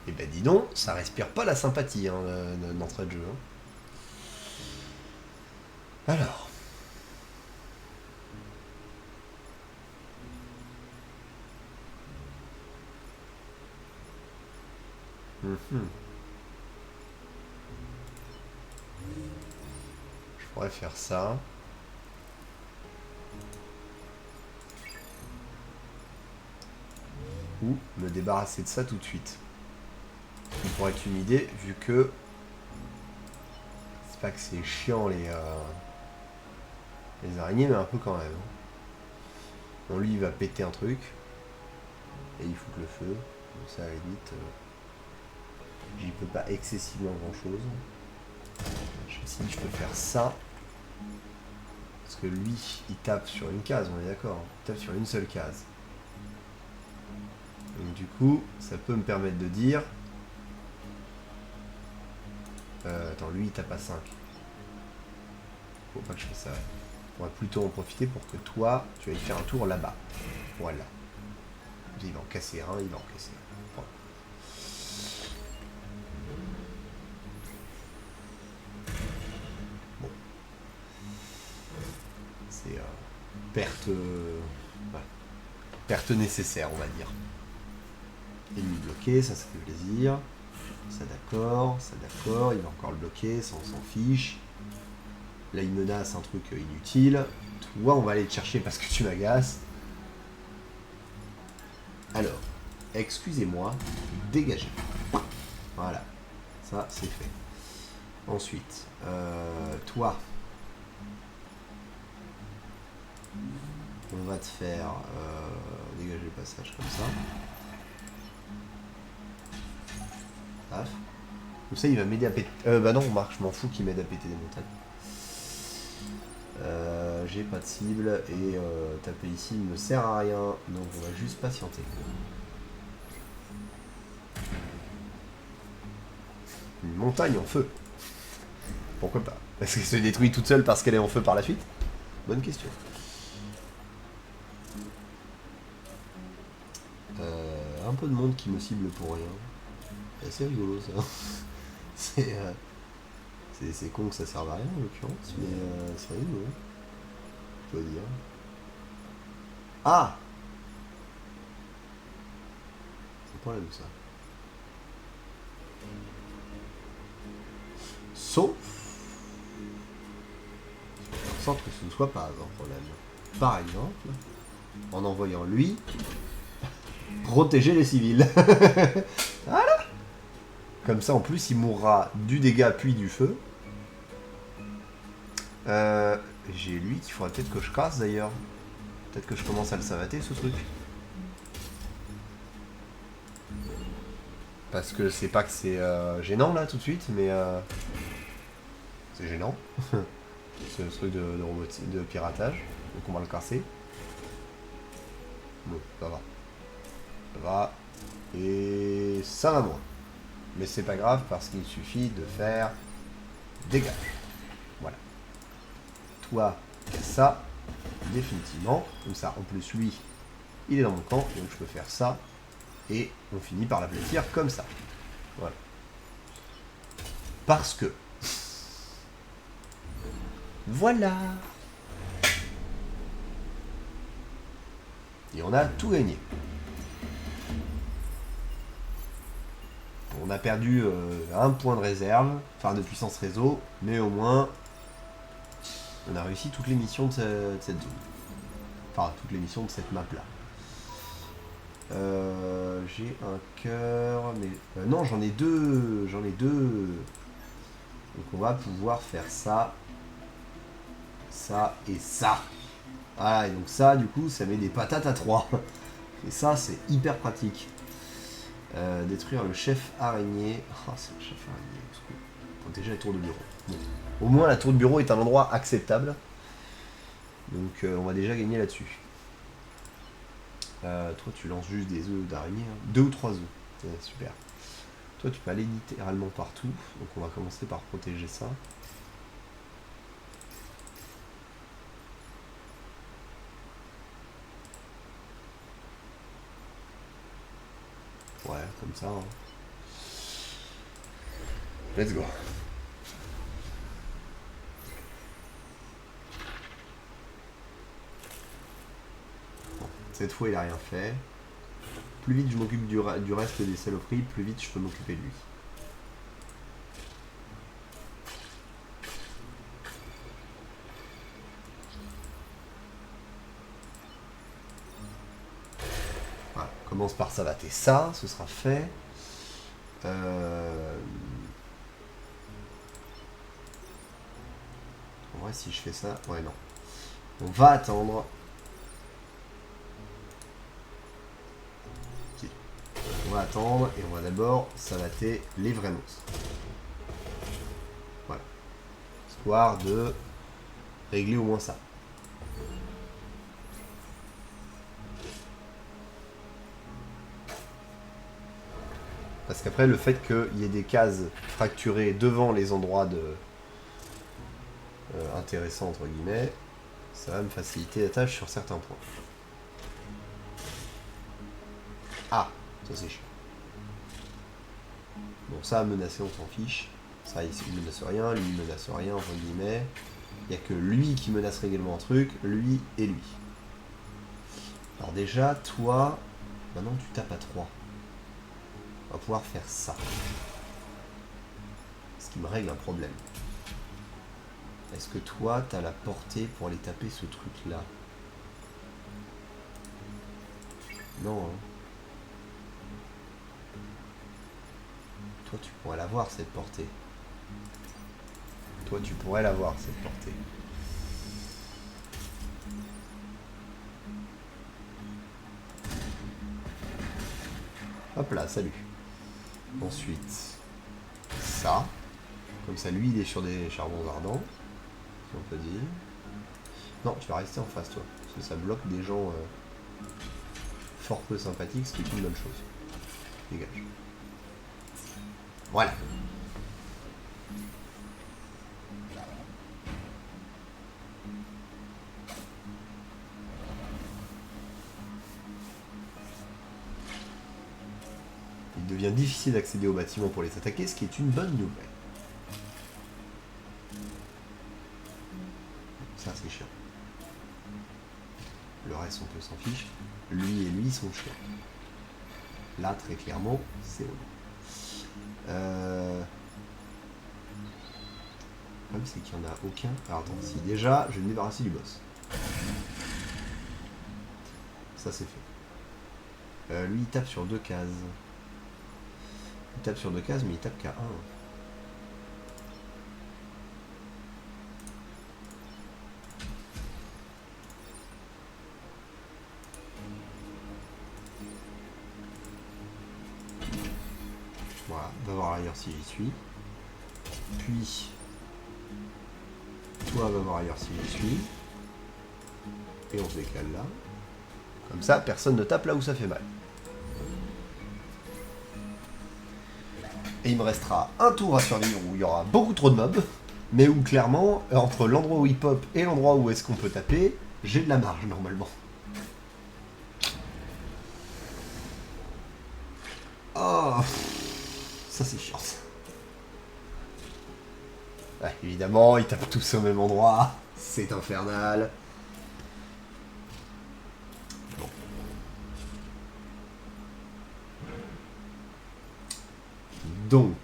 Et ben dis donc, ça respire pas la sympathie hein, d'entrée de jeu. Hein. Alors. Je pourrais faire ça. Ou me débarrasser de ça tout de suite. Ça pourrait être une idée, vu que... C'est pas que c'est chiant les araignées, mais un peu quand même. Bon, lui, il va péter un truc. Et il fout le feu. Donc ça, à la limite... j'y peux pas excessivement grand-chose. Si je peux faire ça. Parce que lui, il tape sur une case, on est d'accord. Il tape sur une seule case. Donc du coup, ça peut me permettre de dire... attends, lui il tape à 5. Faut pas que je fasse ça. On va plutôt en profiter pour que toi, tu ailles faire un tour là-bas. Voilà. Il va en casser un, il va en casser un. Voilà. Bon. C'est perte... voilà. Perte nécessaire, on va dire. Ennemi bloqué, ça fait plaisir. Ça d'accord, il va encore le bloquer, ça on s'en fiche. Là il menace un truc inutile. Toi on va aller te chercher parce que tu m'agaces. Alors, excusez-moi, dégagez. Voilà, ça c'est fait. Ensuite, toi, on va te faire dégager le passage comme ça. Paf. Comme ça, il va m'aider à péter. Bah non, Marc, je m'en fous qu'il m'aide à péter des montagnes. J'ai pas de cible et taper ici ne me sert à rien, donc on va juste patienter. Une montagne en feu. Pourquoi pas? Est-ce qu'elle se détruit toute seule parce qu'elle est en feu par la suite? Bonne question. Un peu de monde qui me cible pour rien. C'est assez rigolo ça. C'est con que ça serve à rien en l'occurrence, mais c'est rigolo. Je dois dire. Ah! C'est pas là où ça. Sauf en sorte que ce ne soit pas un problème. Par exemple, en envoyant lui protéger les civils. Voilà. Comme ça, en plus, il mourra du dégât puis du feu. J'ai lui qu'il faudrait peut-être que je casse d'ailleurs. Peut-être que je commence à le savater ce truc. Parce que c'est pas que c'est gênant là tout de suite, mais c'est gênant. Ce truc de piratage. Donc on va le casser. Bon, ça va. Ça va. Et ça va moins. Mais c'est pas grave parce qu'il suffit de faire dégâts. Voilà. Toi, ça, définitivement. Comme ça, en plus, lui, il est dans mon camp. Donc je peux faire ça. Et on finit par l'aplatir comme ça. Voilà. Parce que... Voilà. Et on a tout gagné. On a perdu un point de réserve, enfin de puissance réseau, mais au moins on a réussi toutes les missions de cette zone. Enfin, toutes les missions de cette map là. J'ai un cœur, mais... non, j'en ai deux. J'en ai deux. Donc on va pouvoir faire ça. Ça et ça. Voilà, et donc ça, du coup, ça met des patates à 3. Et ça, c'est hyper pratique. Détruire le chef araignée. Ah, c'est le chef araignée. Protéger la tour de bureau. Bon. Au moins, la tour de bureau est un endroit acceptable. Donc, on va déjà gagner là-dessus. Toi, tu lances juste des œufs d'araignée. Hein. 2 ou 3 œufs. Super. Toi, tu peux aller littéralement partout. Donc, on va commencer par protéger ça. Ouais, comme ça. Hein. Let's go. Bon, cette fois, il a rien fait. Plus vite je m'occupe du reste des saloperies, plus vite je peux m'occuper de lui. Voilà, on commence par savater ça, ce sera fait. En vrai, si je fais ça... Ouais, non. On va attendre. Ok. On va attendre et on va d'abord savater les vrais monstres. Voilà. Histoire de régler au moins ça. Parce qu'après, le fait qu'il y ait des cases fracturées devant les endroits de intéressants, entre guillemets, ça va me faciliter la tâche sur certains points. Ah, ça c'est chiant. Bon, ça à menacer, on s'en fiche. Ça, il menace rien, lui, il menace rien, entre guillemets. Il n'y a que lui qui menace régulièrement un truc, lui et lui. Alors déjà, toi, maintenant tu tapes à 3. On va pouvoir faire ça. Ce qui me règle un problème. Est-ce que toi, tu as la portée pour aller taper ce truc-là? Non, hein. Toi, tu pourrais l'avoir, cette portée. Toi, tu pourrais l'avoir, cette portée. Hop là, salut. Ensuite, ça. Comme ça, lui, il est sur des charbons ardents. Si on peut dire. Non, tu vas rester en face, toi. Parce que ça bloque des gens fort peu sympathiques, ce qui est une bonne chose. Dégage. Voilà. Il devient difficile d'accéder au bâtiment pour les attaquer, ce qui est une bonne nouvelle. Ça, c'est chiant. Le reste, on peut s'en fiche. Lui et lui sont chiants. Là, très clairement, c'est bon. Le problème, c'est qu'il n'y en a aucun. Alors, attends, si déjà, je vais me débarrasser du boss. Ça, c'est fait. Lui, il tape sur 2 cases. Il tape sur 2 cases, mais il tape qu'à 1. Voilà, va voir ailleurs si j'y suis. Puis, toi va voir ailleurs si j'y suis. Et on se décale là. Comme ça, personne ne tape là où ça fait mal. Et il me restera un tour à survivre où il y aura beaucoup trop de mobs, mais où clairement, entre l'endroit où il pop et l'endroit où est-ce qu'on peut taper, j'ai de la marge normalement. Oh, ça c'est chiant. Ouais, évidemment, ils tapent tous au même endroit, c'est infernal. Bon. Donc.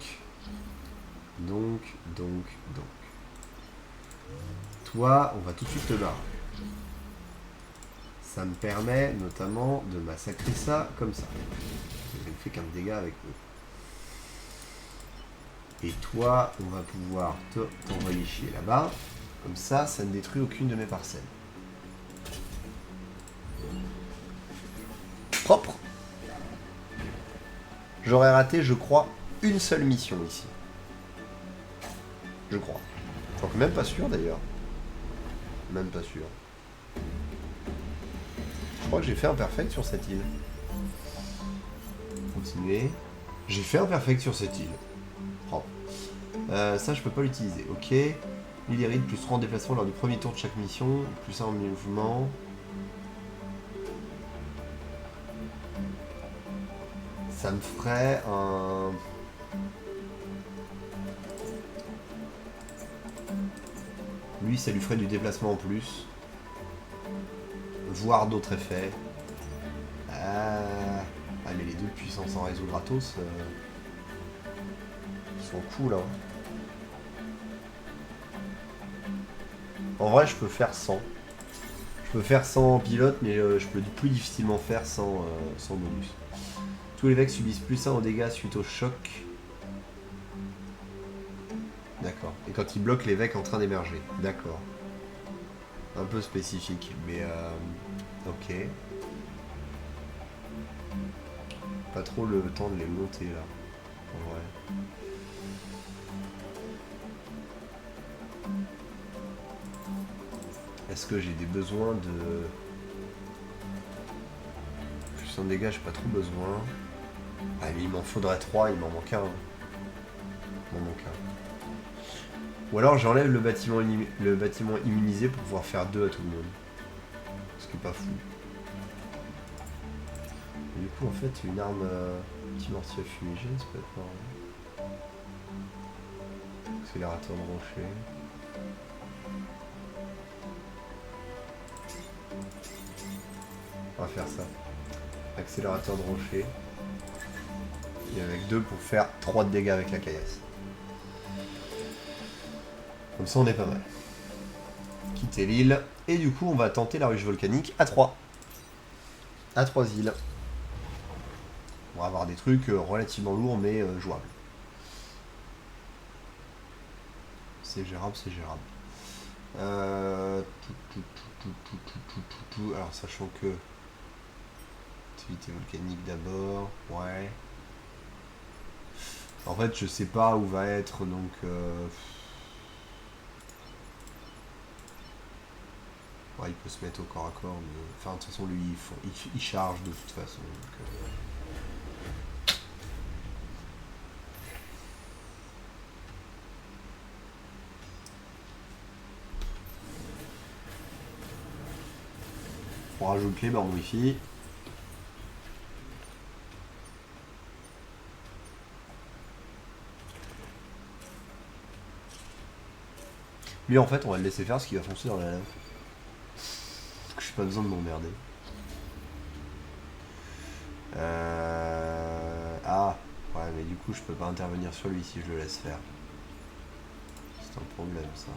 Toi, on va tout de suite te barrer. Ça me permet notamment de massacrer ça comme ça. Je ne fais qu'un dégât avec eux. Et toi, on va pouvoir t'envoyer chier là-bas. Comme ça, ça ne détruit aucune de mes parcelles. Propre. J'aurais raté, je crois, une seule mission ici. Je crois. Donc même pas sûr d'ailleurs. Même pas sûr. Je crois que j'ai fait un perfect sur cette île. Continuer. J'ai fait un perfect sur cette île. Propre. Ça, je peux pas l'utiliser. Ok. Lillyride, plus 3 en déplacement lors du premier tour de chaque mission. Plus 1 en mouvement. Ça me ferait un... Lui, ça lui ferait du déplacement en plus. Voire d'autres effets. Ah, mais les deux puissances en réseau gratos, ils sont cool, hein. En vrai, je peux faire 100. Je peux faire 100 en pilote, mais je peux plus difficilement faire sans bonus. Tous les vecs subissent plus 1 aux dégâts suite au choc. D'accord. Et quand ils bloquent les vecs en train d'émerger. D'accord. Un peu spécifique, mais ok. Pas trop le temps de les monter là. En vrai. Est-ce que j'ai des besoins de... Plus un dégât, j'ai pas trop besoin. Ah mais il m'en faudrait 3, il m'en manque un. Il m'en manque un. Ou alors j'enlève le bâtiment immunisé pour pouvoir faire 2 à tout le monde. Ce qui est pas fou. Et du coup en fait une arme petit mortier fumigène, ça peut être marrant. Accélérateur de rocher. On va faire ça. Accélérateur de rocher. Et avec 2 pour faire 3 de dégâts avec la caillasse. Comme ça on est pas mal. Quitter l'île. Et du coup on va tenter la ruche volcanique à 3. À 3 îles. On va avoir des trucs relativement lourds mais jouables. C'est gérable, c'est gérable. Alors, sachant que... Activité volcanique d'abord, ouais. En fait, je sais pas où va être, donc... Ouais, il peut se mettre au corps à corps, mais... Enfin, de toute façon, lui, il charge de toute façon. Donc, on rajoute les bornes Wi-Fi. Lui, en fait, on va le laisser faire ce qu'il va foncer dans la lave. Je n'ai pas besoin de m'emmerder. Ah, ouais, mais du coup, je peux pas intervenir sur lui si je le laisse faire. C'est un problème, ça.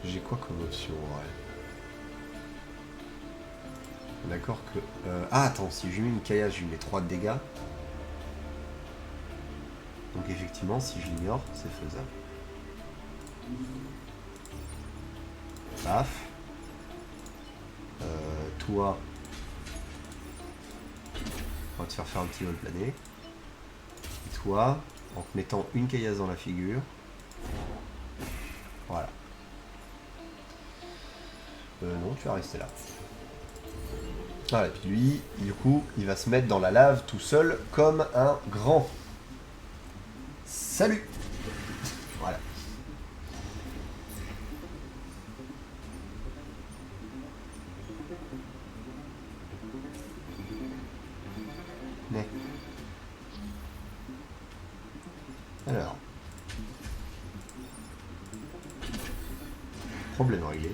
J'ai quoi comme option, ouais. D'accord que... Ah, attends, si je lui mets une caillasse, je lui mets 3 de dégâts. Donc effectivement, si je l'ignore, c'est faisable. Paf. Toi... On va te faire un petit vol plané. Et toi, en te mettant une caillasse dans la figure... Voilà. Non, tu vas rester là. Voilà, et puis lui, du coup, il va se mettre dans la lave tout seul comme un grand. Salut. Voilà. Mais. Alors. Problème réglé.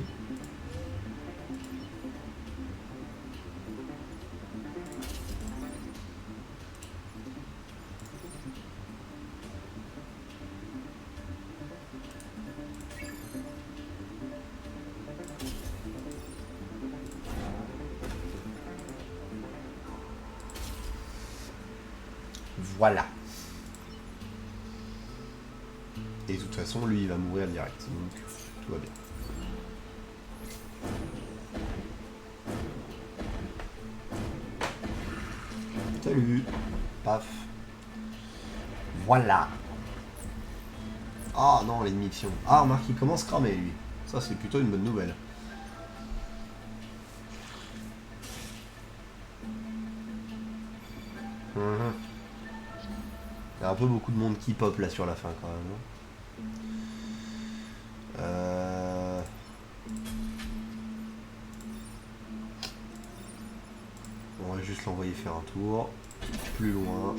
Voilà. Et de toute façon, lui, il va mourir direct. Donc, tout va bien. Salut. Paf. Voilà. Ah non, l'ennemi pion. Ah, remarque, il commence à cramer, lui. Ça, c'est plutôt une bonne nouvelle. Il y a un peu beaucoup de monde qui pop là sur la fin quand même. On va juste l'envoyer faire un tour. Plus loin.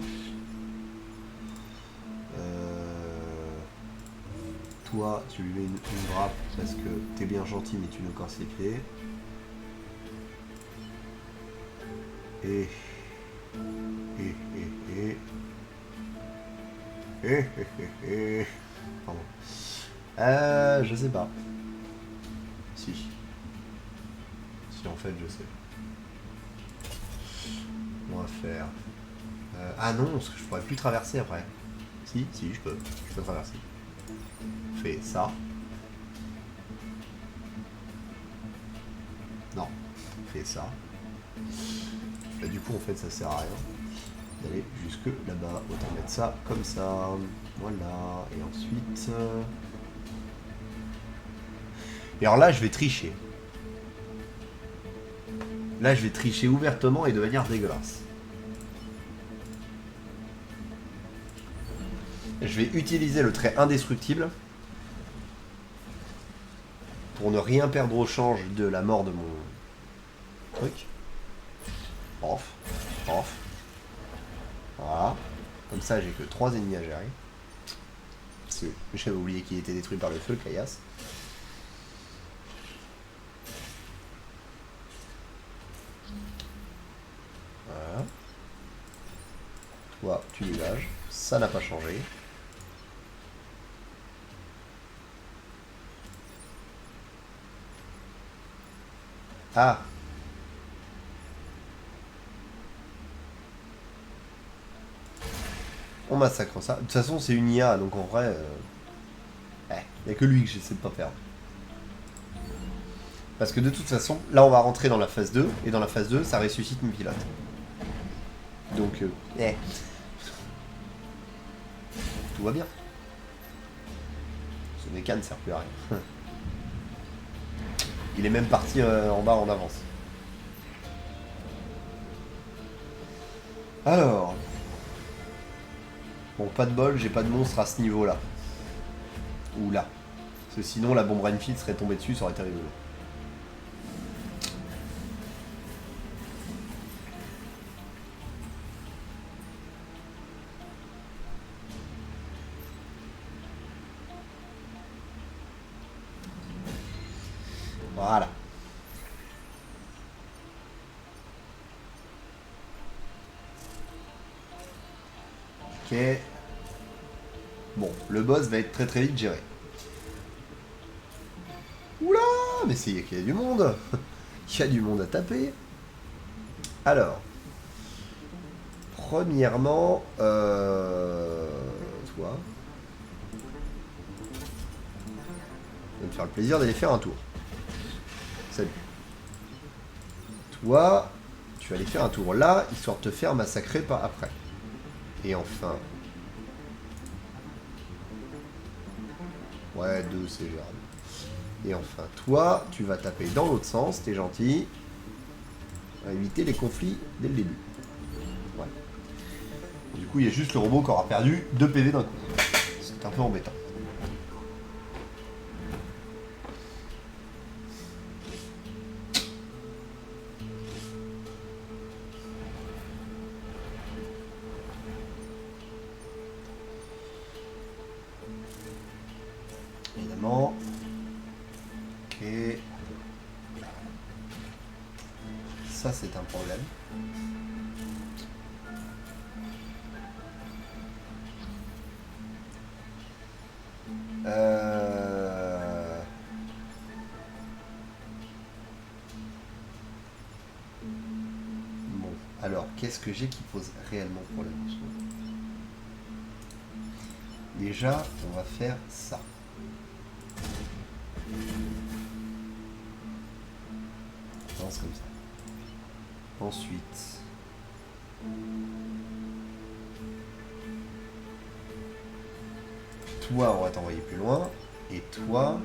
Toi, tu lui mets une grappe parce que t'es bien gentil mais tu nous casses les pieds. Et... Pardon. Je sais pas. Si. Si en fait je sais. On va faire... Ah non, parce que je pourrais plus traverser après. Si, je peux. Je peux traverser. Fais ça. Non. Fais ça. Bah, du coup en fait ça sert à rien d'aller jusque là-bas. Autant mettre ça comme ça. Voilà. Et ensuite... Et alors là je vais tricher. Là je vais tricher ouvertement et de manière dégueulasse. Je vais utiliser le trait indestructible pour ne rien perdre au change de la mort de mon truc. Off. Off. Voilà. Comme ça, j'ai que 3 ennemis à gérer. Parce que j'avais oublié qu'il était détruit par le feu, le caillasse. tu dégages. Ça n'a pas changé. Ah. On massacre ça. De toute façon, c'est une IA, donc en vrai... il n'y a que lui que j'essaie de pas faire. Parce que de toute façon, là on va rentrer dans la phase 2, et dans la phase 2, ça ressuscite mes pilotes. Donc, tout va bien. Ce mécan ne sert plus à rien. Il est même parti en bas en avance. Alors... Bon, pas de bol, j'ai pas de monstre à ce niveau-là. Ou là. Parce que sinon, la bombe Renfield serait tombée dessus, ça aurait été rigolo. Voilà. Ok. Bon, le boss va être très très vite géré. Oula, mais c'est qu'il y a du monde. Il y a du monde à taper. Alors. Premièrement, toi. Ça va me faire le plaisir d'aller faire un tour. Salut. Toi, tu vas aller faire un tour là, histoire de te faire massacrer par après. Et enfin... Ouais, 2, c'est gérable. Et enfin, toi, tu vas taper dans l'autre sens, t'es gentil. On va éviter les conflits dès le début. Ouais. Du coup, il y a juste le robot qui aura perdu 2 PV d'un coup. C'est un peu embêtant. Évidemment. Ok. Ça, c'est un problème. Bon, alors, qu'est-ce que j'ai qui pose réellement problème en ce moment? Déjà, on va faire ça. On lance comme ça. Ensuite... Toi, on va t'envoyer plus loin. Et toi...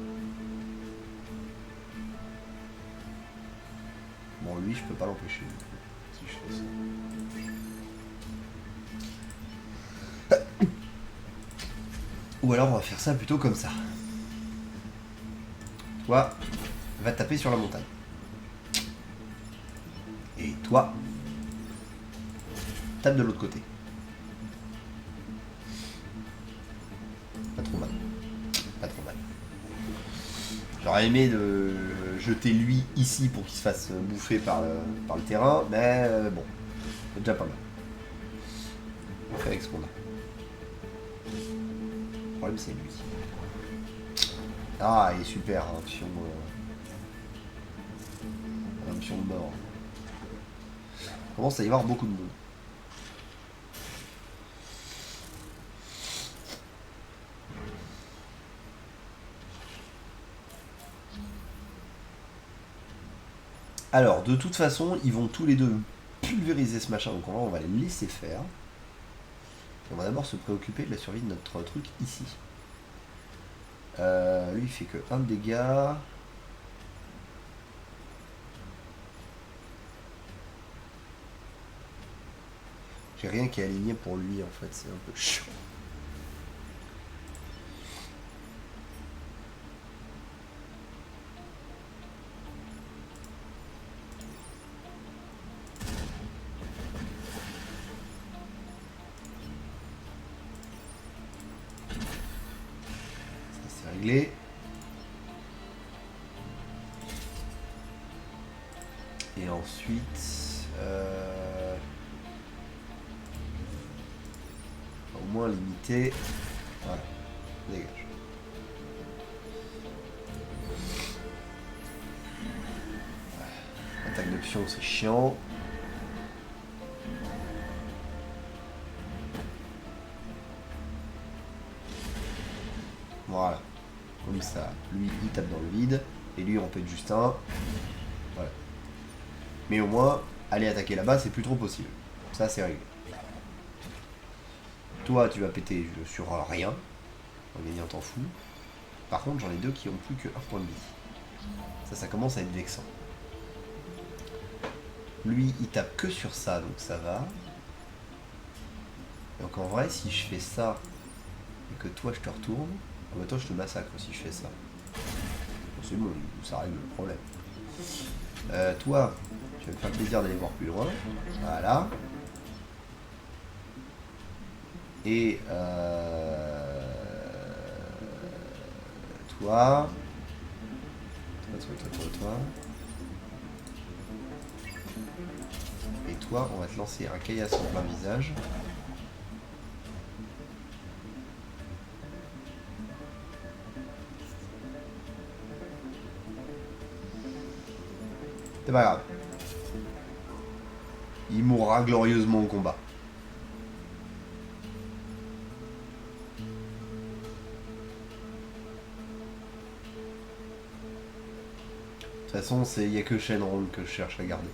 Bon, lui, je peux pas l'empêcher. Si je fais ça. Ou alors, on va faire ça plutôt comme ça. Toi, va taper sur la montagne. Et toi, tape de l'autre côté. Pas trop mal. Pas trop mal. J'aurais aimé de jeter lui ici pour qu'il se fasse bouffer par le terrain, mais bon, c'est déjà pas mal. On fait avec ce qu'on a. Le problème, c'est lui. Ah, il est super, un pion de mort. Il commence à y avoir beaucoup de monde. Alors, de toute façon, ils vont tous les deux pulvériser ce machin, donc on va les laisser faire. Et on va d'abord se préoccuper de la survie de notre truc ici. Lui, il fait que 1 de dégâts. J'ai rien qui est aligné pour lui, en fait, c'est un peu chiant. Ça, c'est réglé. Et ensuite... moins limité. Voilà, dégage. Attaque de pion, c'est chiant. Voilà. Comme ça, lui, il tape dans le vide. Et lui, on pète juste un. Voilà. Mais au moins, aller attaquer là-bas, c'est plus trop possible. Ça, c'est réglé. Toi, tu vas péter sur rien. En gagnant, t'en fous. Par contre, j'en ai deux qui ont plus que 1 point de vie. Ça commence à être vexant. Lui, il tape que sur ça, donc ça va. Donc en vrai, si je fais ça, et que toi, je te retourne, en même temps, je te massacre si je fais ça. Bon, c'est bon, ça règle le problème. Toi, tu vas me faire plaisir d'aller voir plus loin. Voilà. Et toi, et toi, on va te lancer un caillasse en plein visage. C'est pas grave. Il mourra glorieusement au combat. De toute façon, il n'y a que Shenron que je cherche à garder.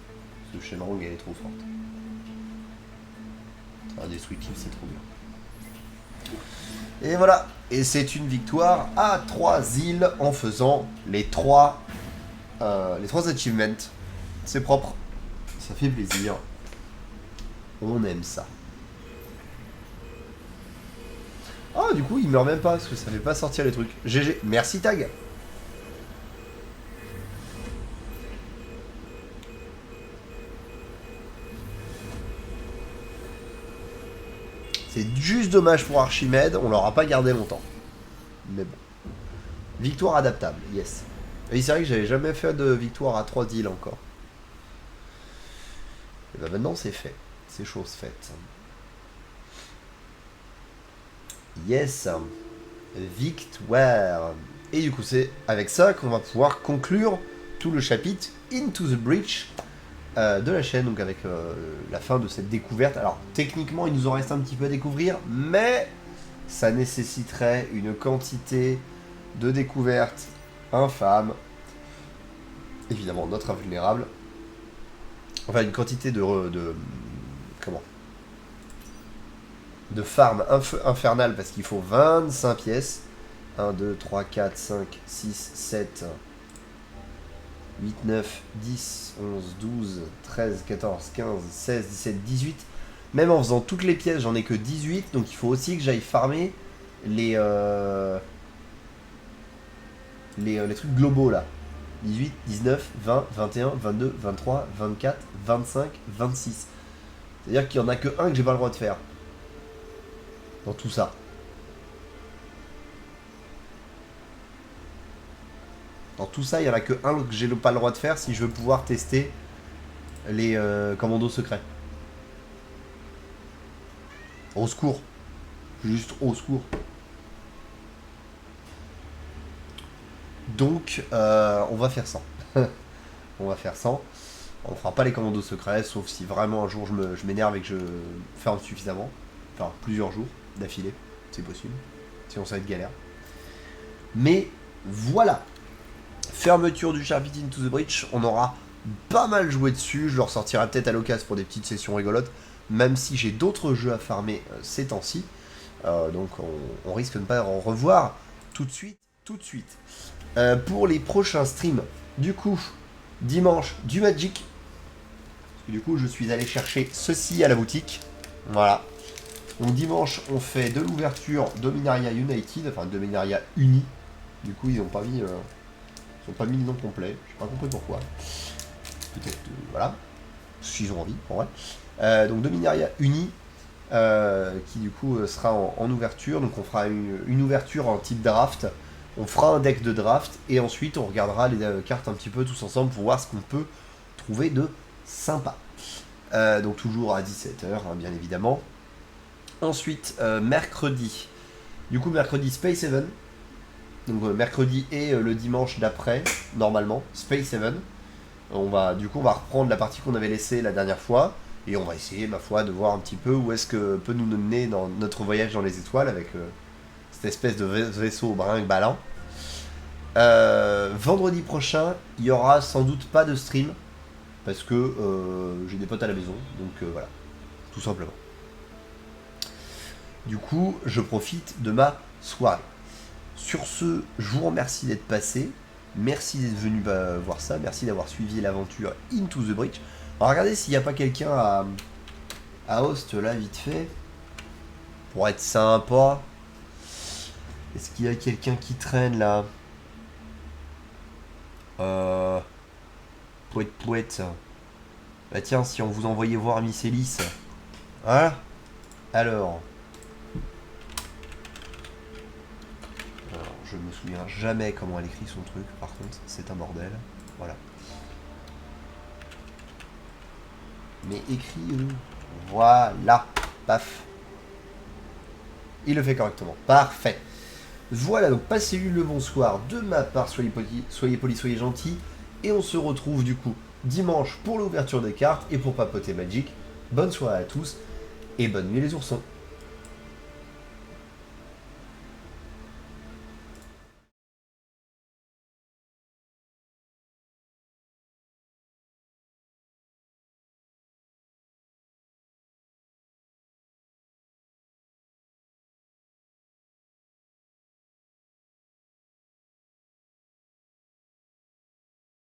Parce que Shenron, elle est trop forte. Indestructible, c'est trop bien. Et voilà. Et c'est une victoire à 3 îles en faisant les 3 achievements. C'est propre. Ça fait plaisir. On aime ça. Ah, du coup, il meurt même pas parce que ça fait pas sortir les trucs. GG. Merci, Tag. C'est juste dommage pour Archimède, on l'aura pas gardé longtemps. Mais bon. Victoire adaptable, yes. Et c'est vrai que j'avais jamais fait de victoire à 3 deals encore. Et ben maintenant c'est fait. C'est chose faite. Yes. Victoire. Et du coup c'est avec ça qu'on va pouvoir conclure tout le chapitre Into the Breach de la chaîne, donc avec la fin de cette découverte. Alors techniquement il nous en reste un petit peu à découvrir, mais ça nécessiterait une quantité de découvertes infâme. Évidemment notre invulnérable. Enfin une quantité de comment, de farm infernale, parce qu'il faut 25 pièces. 1, 2, 3, 4, 5, 6, 7, 8, 9, 10, 11, 12, 13, 14, 15, 16, 17, 18. Même en faisant toutes les pièces, j'en ai que 18. Donc il faut aussi que j'aille farmer les trucs globaux là. 18, 19, 20, 21, 22, 23, 24, 25, 26. C'est-à-dire qu'il n'y en a que un que j'ai pas le droit de faire. Dans tout ça. Dans tout ça, il n'y en a que un que j'ai pas le droit de faire si je veux pouvoir tester les commandos secrets. Au secours. Juste au secours. Donc, on va faire ça. On va faire ça. On fera pas les commandos secrets, sauf si vraiment un jour je m'énerve et que je ferme suffisamment. Enfin, plusieurs jours d'affilée, c'est possible. Sinon, ça va être galère. Mais voilà. Fermeture du chapitre Into the Breach. On aura pas mal joué dessus. Je le ressortirai peut-être à l'occasion pour des petites sessions rigolotes. Même si j'ai d'autres jeux à farmer ces temps-ci. Donc, on risque de ne pas en revoir tout de suite. Pour les prochains streams, du coup, dimanche, du Magic. Parce que du coup, je suis allé chercher ceci à la boutique. Voilà. Donc dimanche, on fait de l'ouverture Dominaria United, enfin Dominaria Uni. Du coup, ils n'ont pas mis le nom complet. Je n'ai pas compris pourquoi. Peut-être, voilà. S'ils ont envie, en vrai. Donc Dominaria Uni, qui du coup sera en ouverture. Donc on fera une ouverture en type draft. On fera un deck de draft et ensuite on regardera les cartes un petit peu tous ensemble pour voir ce qu'on peut trouver de sympa. Donc toujours à 17h, hein, bien évidemment. Ensuite, mercredi. Du coup, mercredi, Space Heaven. Donc, mercredi et le dimanche d'après, normalement, Space Heaven. Du coup, on va reprendre la partie qu'on avait laissée la dernière fois. Et on va essayer, ma foi, de voir un petit peu où est-ce que peut nous mener dans notre voyage dans les étoiles avec cette espèce de vaisseau brinque-ballant. Vendredi prochain, il y aura sans doute pas de stream parce que j'ai des potes à la maison, donc voilà, tout simplement. Du coup, je profite de ma soirée. Sur ce, je vous remercie d'être passé. Merci d'être venu voir ça. Merci d'avoir suivi l'aventure Into the Breach. On va regarder s'il n'y a pas quelqu'un à host là, vite fait. Pour être sympa. Est-ce qu'il y a quelqu'un qui traîne là? Pouette. Bah tiens, si on vous envoyait voir Mycélis. Voilà. Alors, je me souviens jamais comment elle écrit son truc, par contre, c'est un bordel. Voilà. Mais écrit, voilà. Paf. Il le fait correctement. Parfait. Voilà, donc passez-lui le bonsoir de ma part, soyez polis, soyez gentils. Et on se retrouve du coup dimanche pour l'ouverture des cartes et pour papoter Magic. Bonne soirée à tous et bonne nuit les oursons.